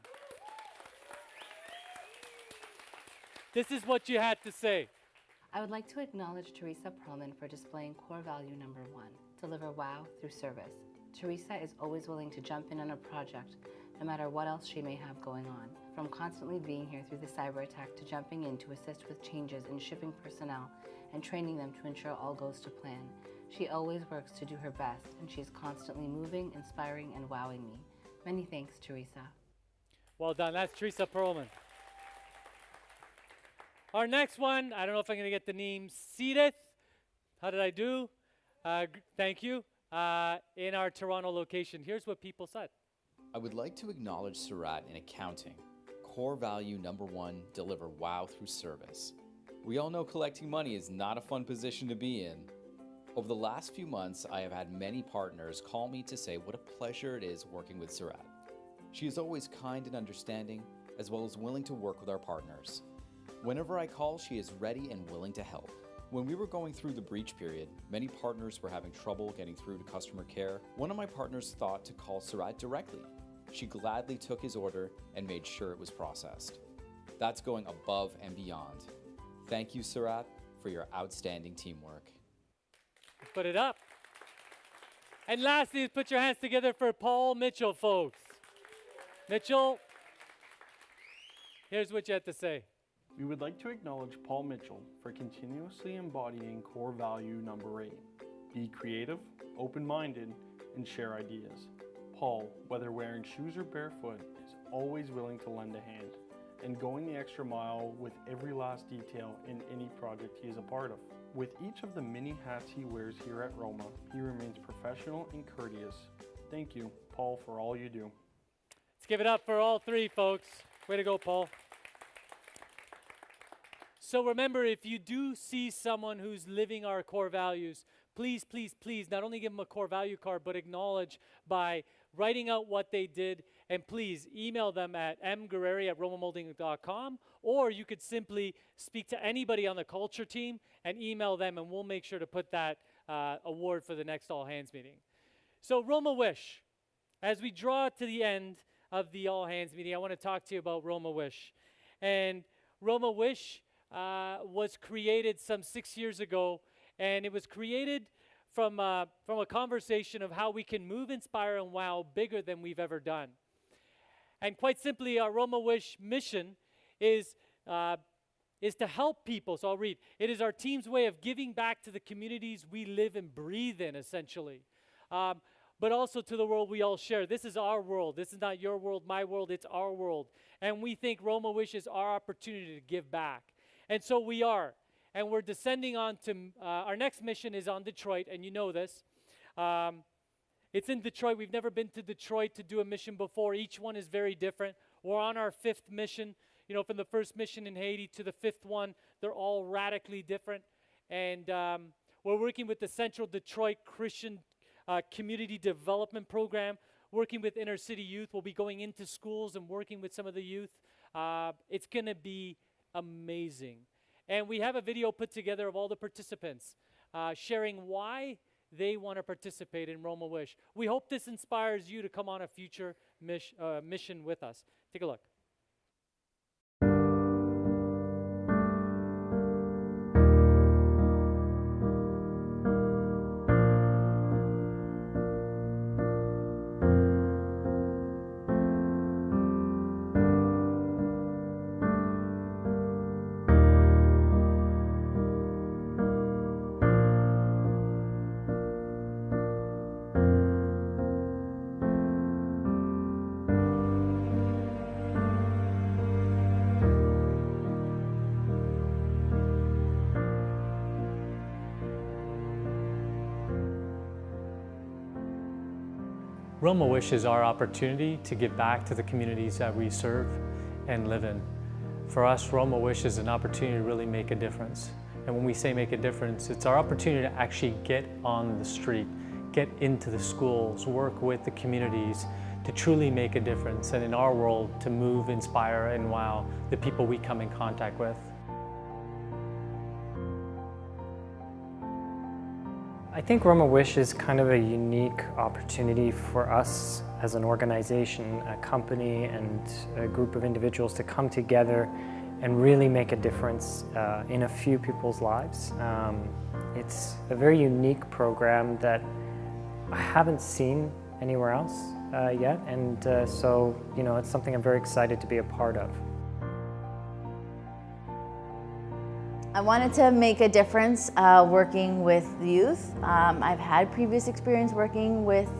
This is what you had to say. I would like to acknowledge Teresa Perlman for displaying core value number 1, deliver wow through service. Teresa is always willing to jump in on a project, no matter what else she may have going on. From constantly being here through the cyber attack to jumping in to assist with changes in shipping personnel and training them to ensure all goes to plan. She always works to do her best, and she's constantly moving, inspiring, and wowing me. Many thanks, Teresa. Well done. That's Teresa Perlman. Our next one, I don't know if I'm going to get the name, Seedith. How did I do? Thank you. In our Toronto location. Here's what people said. I would like to acknowledge Surat in accounting. Core value number 1, deliver wow through service. We all know collecting money is not a fun position to be in. Over the last few months, I have had many partners call me to say what a pleasure it is working with Surat. She is always kind and understanding, as well as willing to work with our partners. Whenever I call, she is ready and willing to help. When we were going through the breach period, many partners were having trouble getting through to customer care. One of my partners thought to call Surat directly. She gladly took his order and made sure it was processed. That's going above and beyond. Thank you, Surat, for your outstanding teamwork. Put it up. And lastly, put your hands together for Paul Mitchell, folks. Mitchell, here's what you have to say. We would like to acknowledge Paul Mitchell for continuously embodying core value number 8. Be creative, open-minded, and share ideas. Paul, whether wearing shoes or barefoot, is always willing to lend a hand and going the extra mile with every last detail in any project he is a part of. With each of the many hats he wears here at Roma, he remains professional and courteous. Thank you, Paul, for all you do. Let's give it up for all three, folks. Way to go, Paul. So remember, if you do see someone who's living our core values, please, please, please, not only give them a core value card, but acknowledge by writing out what they did, and please email them at mguerreri@romamoulding.com, or you could simply speak to anybody on the culture team and email them, and we'll make sure to put that award for the next all hands meeting. So Roma Wish, as we draw to the end of the all hands meeting, I want to talk to you about Roma Wish. And Roma Wish was created some 6 years ago, and it was created from a conversation of how we can move, inspire, and wow bigger than we've ever done. And quite simply, our Roma Wish mission is is to help people. So I'll read. It is our team's way of giving back to the communities we live and breathe in, essentially. But also to the world we all share. This is our world. This is not your world, my world, it's our world. And we think Roma Wish is our opportunity to give back. And so we are. And we're descending on to, our next mission is on Detroit, and you know this. It's in Detroit. We've never been to Detroit to do a mission before. Each one is very different. We're on our 5th mission. You know, from the first mission in Haiti to the 5th one, they're all radically different. And we're working with the Central Detroit Christian Community Development Program, working with inner city youth. We'll be going into schools and working with some of the youth. It's going to be amazing. And we have a video put together of all the participants sharing why they want to participate in Roma Wish. We hope this inspires you to come on a future mission with us. Take a look. Roma Wish is our opportunity to give back to the communities that we serve and live in. For us, Roma Wish is an opportunity to really make a difference. And when we say make a difference, it's our opportunity to actually get on the street, get into the schools, work with the communities to truly make a difference, and in our world, to move, inspire, and wow the people we come in contact with. I think Roma Wish is kind of a unique opportunity for us as an organization, a company, and a group of individuals to come together and really make a difference in a few people's lives. It's a very unique program that I haven't seen anywhere else yet, and so it's something I'm very excited to be a part of. I wanted to make a difference working with youth. I've had previous experience working with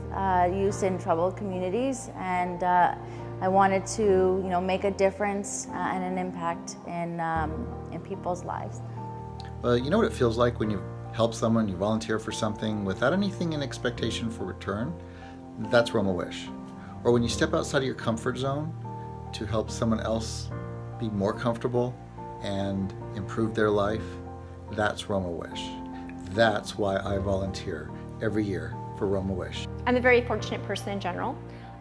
youth in troubled communities, and I wanted to make a difference and an impact in people's lives. Well, you know what it feels like when you help someone, you volunteer for something without anything in expectation for return? That's Roma Wish. Or when you step outside of your comfort zone to help someone else be more comfortable and improve their life, that's Roma Wish. That's why I volunteer every year for Roma Wish. I'm a very fortunate person in general.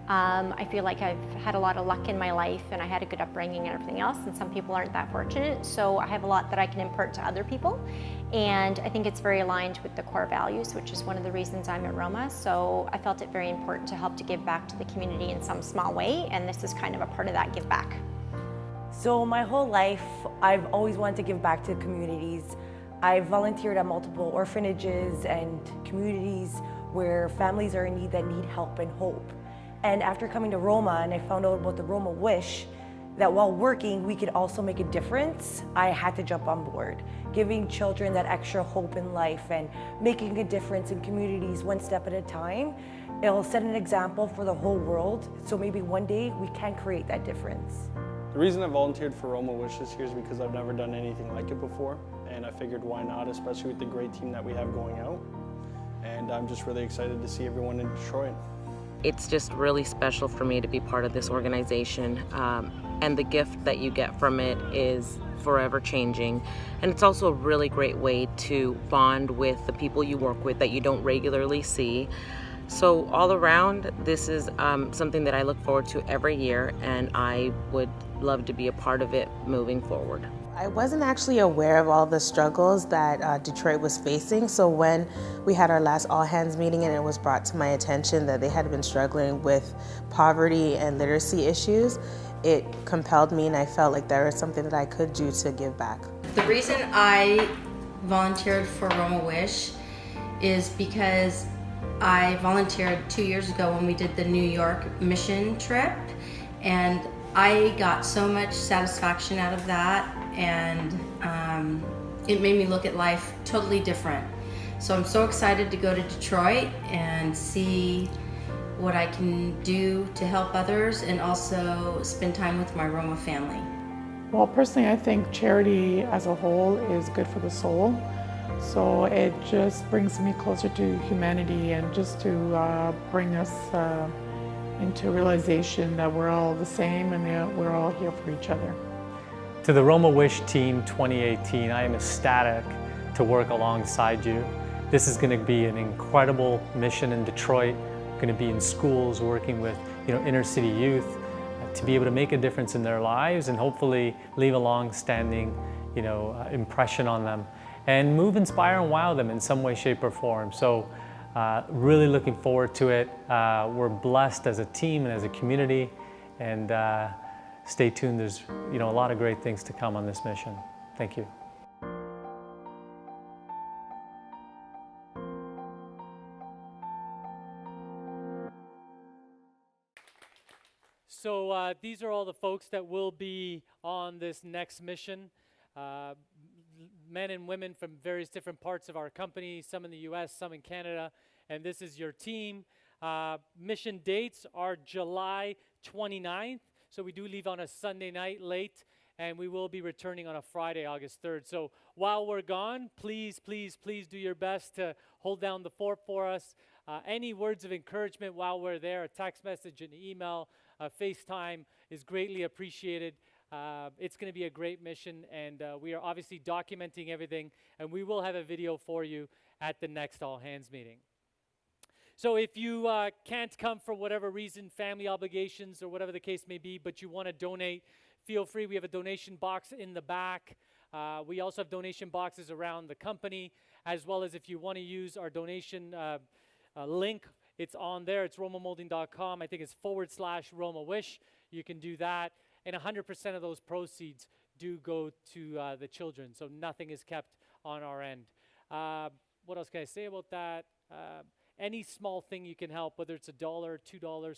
I feel like I've had a lot of luck in my life, and I had a good upbringing and everything else, and some people aren't that fortunate, so I have a lot that I can impart to other people. And I think it's very aligned with the core values, which is one of the reasons I'm at Roma. So I felt it very important to help to give back to the community in some small way, and this is kind of a part of that give back. So my whole life, I've always wanted to give back to communities. I've volunteered at multiple orphanages and communities where families are in need that need help and hope. And after coming to Roma and I found out about the Roma Wish, that while working, we could also make a difference, I had to jump on board. Giving children that extra hope in life and making a difference in communities one step at a time, it'll set an example for the whole world. So maybe one day we can create that difference. The reason I volunteered for Roma Wish this year is because I've never done anything like it before, and I figured why not, especially with the great team that we have going out. And I'm just really excited to see everyone in Detroit. It's just really special for me to be part of this organization, and the gift that you get from it is forever changing. And it's also a really great way to bond with the people you work with that you don't regularly see. So all around, this is something that I look forward to every year, and I would love to be a part of it moving forward. I wasn't actually aware of all the struggles that Detroit was facing, so when we had our last all-hands meeting and it was brought to my attention that they had been struggling with poverty and literacy issues, it compelled me and I felt like there was something that I could do to give back. The reason I volunteered for Roma Wish is because I volunteered 2 years ago when we did the New York mission trip, and I got so much satisfaction out of that, and it made me look at life totally different. So I'm so excited to go to Detroit and see what I can do to help others and also spend time with my Roma family. Well, personally, I think charity as a whole is good for the soul. So it just brings me closer to humanity and just to bring us into realization that we're all the same and that we're all here for each other. To the Roma Wish Team 2018, I am ecstatic to work alongside you. This is going to be an incredible mission in Detroit. Going to be in schools, working with inner city youth to be able to make a difference in their lives and hopefully leave a long-standing impression on them and move, inspire, and wow them in some way, shape, or form. So really looking forward to it. We're blessed as a team and as a community, and stay tuned. There's a lot of great things to come on this mission. Thank you. So these are all the folks that will be on this next mission. Men and women from various different parts of our company, some in the US, some in Canada, and this is your team. Mission dates are July 29th, so we do leave on a Sunday night late, and we will be returning on a Friday, August 3rd. So while we're gone, please, please, please do your best to hold down the fort for us. Any words of encouragement while we're there, a text message, an email, FaceTime is greatly appreciated. It's going to be a great mission, and we are obviously documenting everything, and we will have a video for you at the next All Hands meeting. So if you can't come for whatever reason, family obligations or whatever the case may be, but you want to donate, feel free. We have a donation box in the back. We also have donation boxes around the company, as well as if you want to use our donation link, it's on there. It's romamoulding.com. I think it's /Roma Wish. You can do that. And 100% of those proceeds do go to the children. So nothing is kept on our end. What else can I say about that? Any small thing you can help, whether it's $1, $2,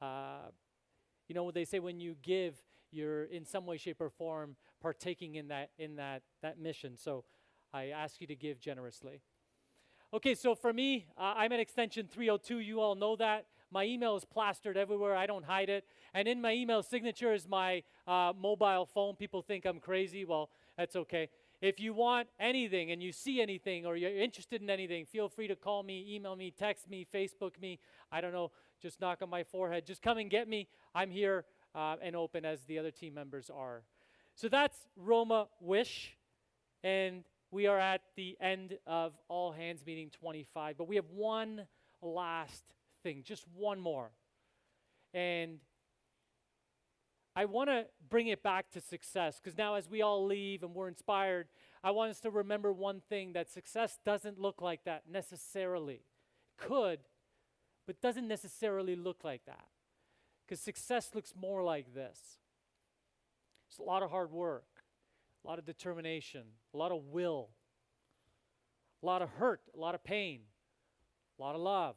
$5. What they say, when you give, you're in some way, shape, or form partaking in that mission. So I ask you to give generously. Okay, so for me, I'm at extension 302. You all know that. My email is plastered everywhere. I don't hide it. And in my email signature is my mobile phone. People think I'm crazy. Well, that's okay. If you want anything and you see anything or you're interested in anything, feel free to call me, email me, text me, Facebook me. I don't know, just knock on my forehead. Just come and get me. I'm here and open as the other team members are. So that's Roma Wish. And we are at the end of All Hands Meeting 25, but we have one last thing, just one more. And I want to bring it back to success, because now as we all leave and we're inspired, I want us to remember one thing, that success doesn't look like that necessarily. Could, but doesn't necessarily look like that. Because success looks more like this. It's a lot of hard work. A lot of determination, a lot of will, a lot of hurt, a lot of pain, a lot of love,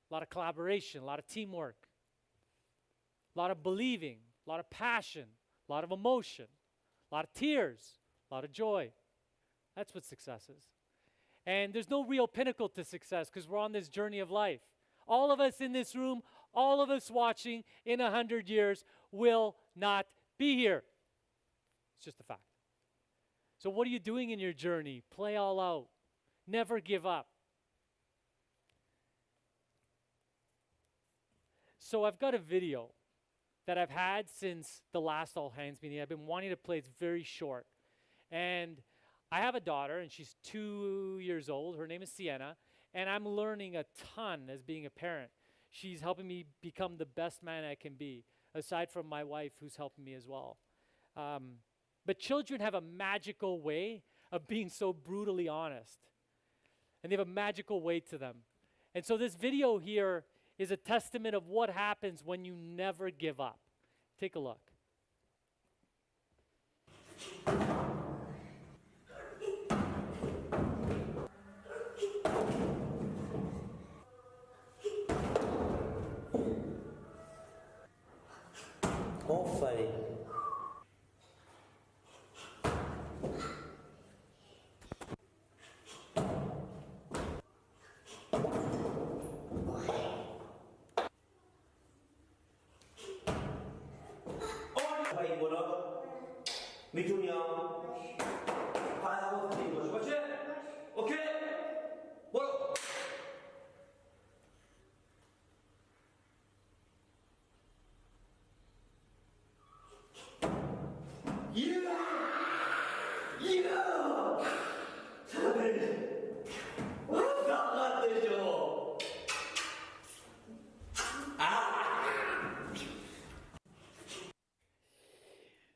a lot of collaboration, a lot of teamwork, a lot of believing, a lot of passion, a lot of emotion, a lot of tears, a lot of joy. That's what success is. And there's no real pinnacle to success because we're on this journey of life. All of us in this room, all of us watching in 100 years will not be here. It's just a fact. So what are you doing in your journey? Play all out. Never give up. So I've got a video that I've had since the last All Hands meeting. I've been wanting to play. It's very short. And I have a daughter, and she's 2 years old. Her name is Sienna. And I'm learning a ton as being a parent. She's helping me become the best man I can be, aside from my wife, who's helping me as well. But children have a magical way of being so brutally honest. And they have a magical way to them. And so this video here is a testament of what happens when you never give up. Take a look. All funny. 이거는 밑줄이야. 반하고 뒤로 그렇지? 오케이. 뭐로?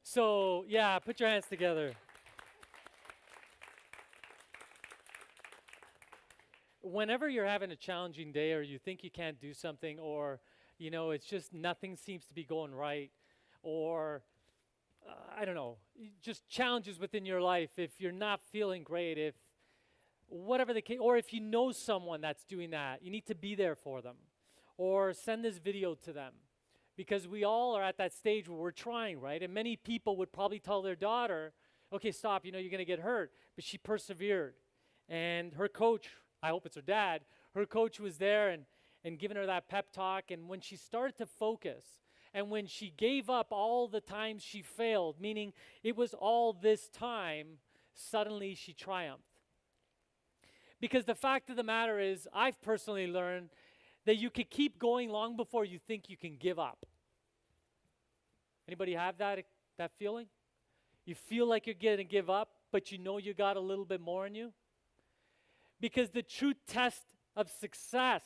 So, yeah, put your hands together. Whenever you're having a challenging day or you think you can't do something or, you know, it's just nothing seems to be going right or, I don't know, just challenges within your life, if you're not feeling great, if whatever the case, or if you know someone that's doing that, you need to be there for them or send this video to them. Because we all are at that stage where we're trying, right? And many people would probably tell their daughter, okay, stop, you know, you're going to get hurt. But she persevered. And her coach, I hope it's her dad, her coach was there and giving her that pep talk. And when she started to focus and when she gave up all the times she failed, meaning it was all this time, suddenly she triumphed. Because the fact of the matter is, I've personally learned that you can keep going long before you think you can give up. Anybody have that feeling? You feel like you're going to give up, but you know you got a little bit more in you? Because the true test of success,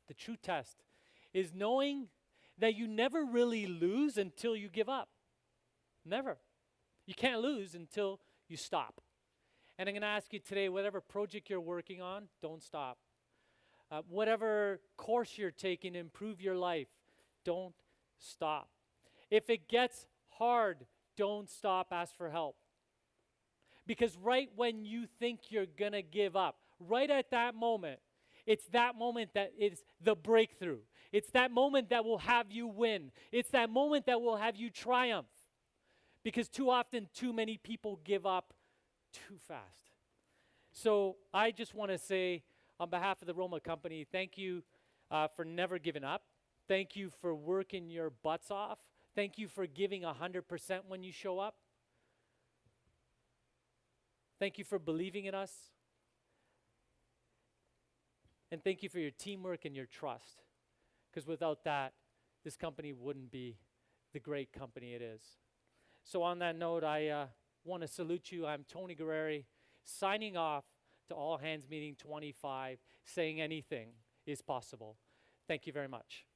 the true test, is knowing that you never really lose until you give up. Never. You can't lose until you stop. And I'm going to ask you today, whatever project you're working on, don't stop. Whatever course you're taking to improve your life, don't stop. If it gets hard, don't stop, ask for help. Because right when you think you're going to give up, right at that moment, it's that moment that is the breakthrough. It's that moment that will have you win. It's that moment that will have you triumph. Because too often, too many people give up too fast. So I just want to say, on behalf of the Roma company, thank you for never giving up. Thank you for working your butts off. Thank you for giving 100% when you show up. Thank you for believing in us. And thank you for your teamwork and your trust. Because without that, this company wouldn't be the great company it is. So on that note, I want to salute you. I'm Tony Guerreri, signing off to All Hands Meeting 25, saying anything is possible. Thank you very much.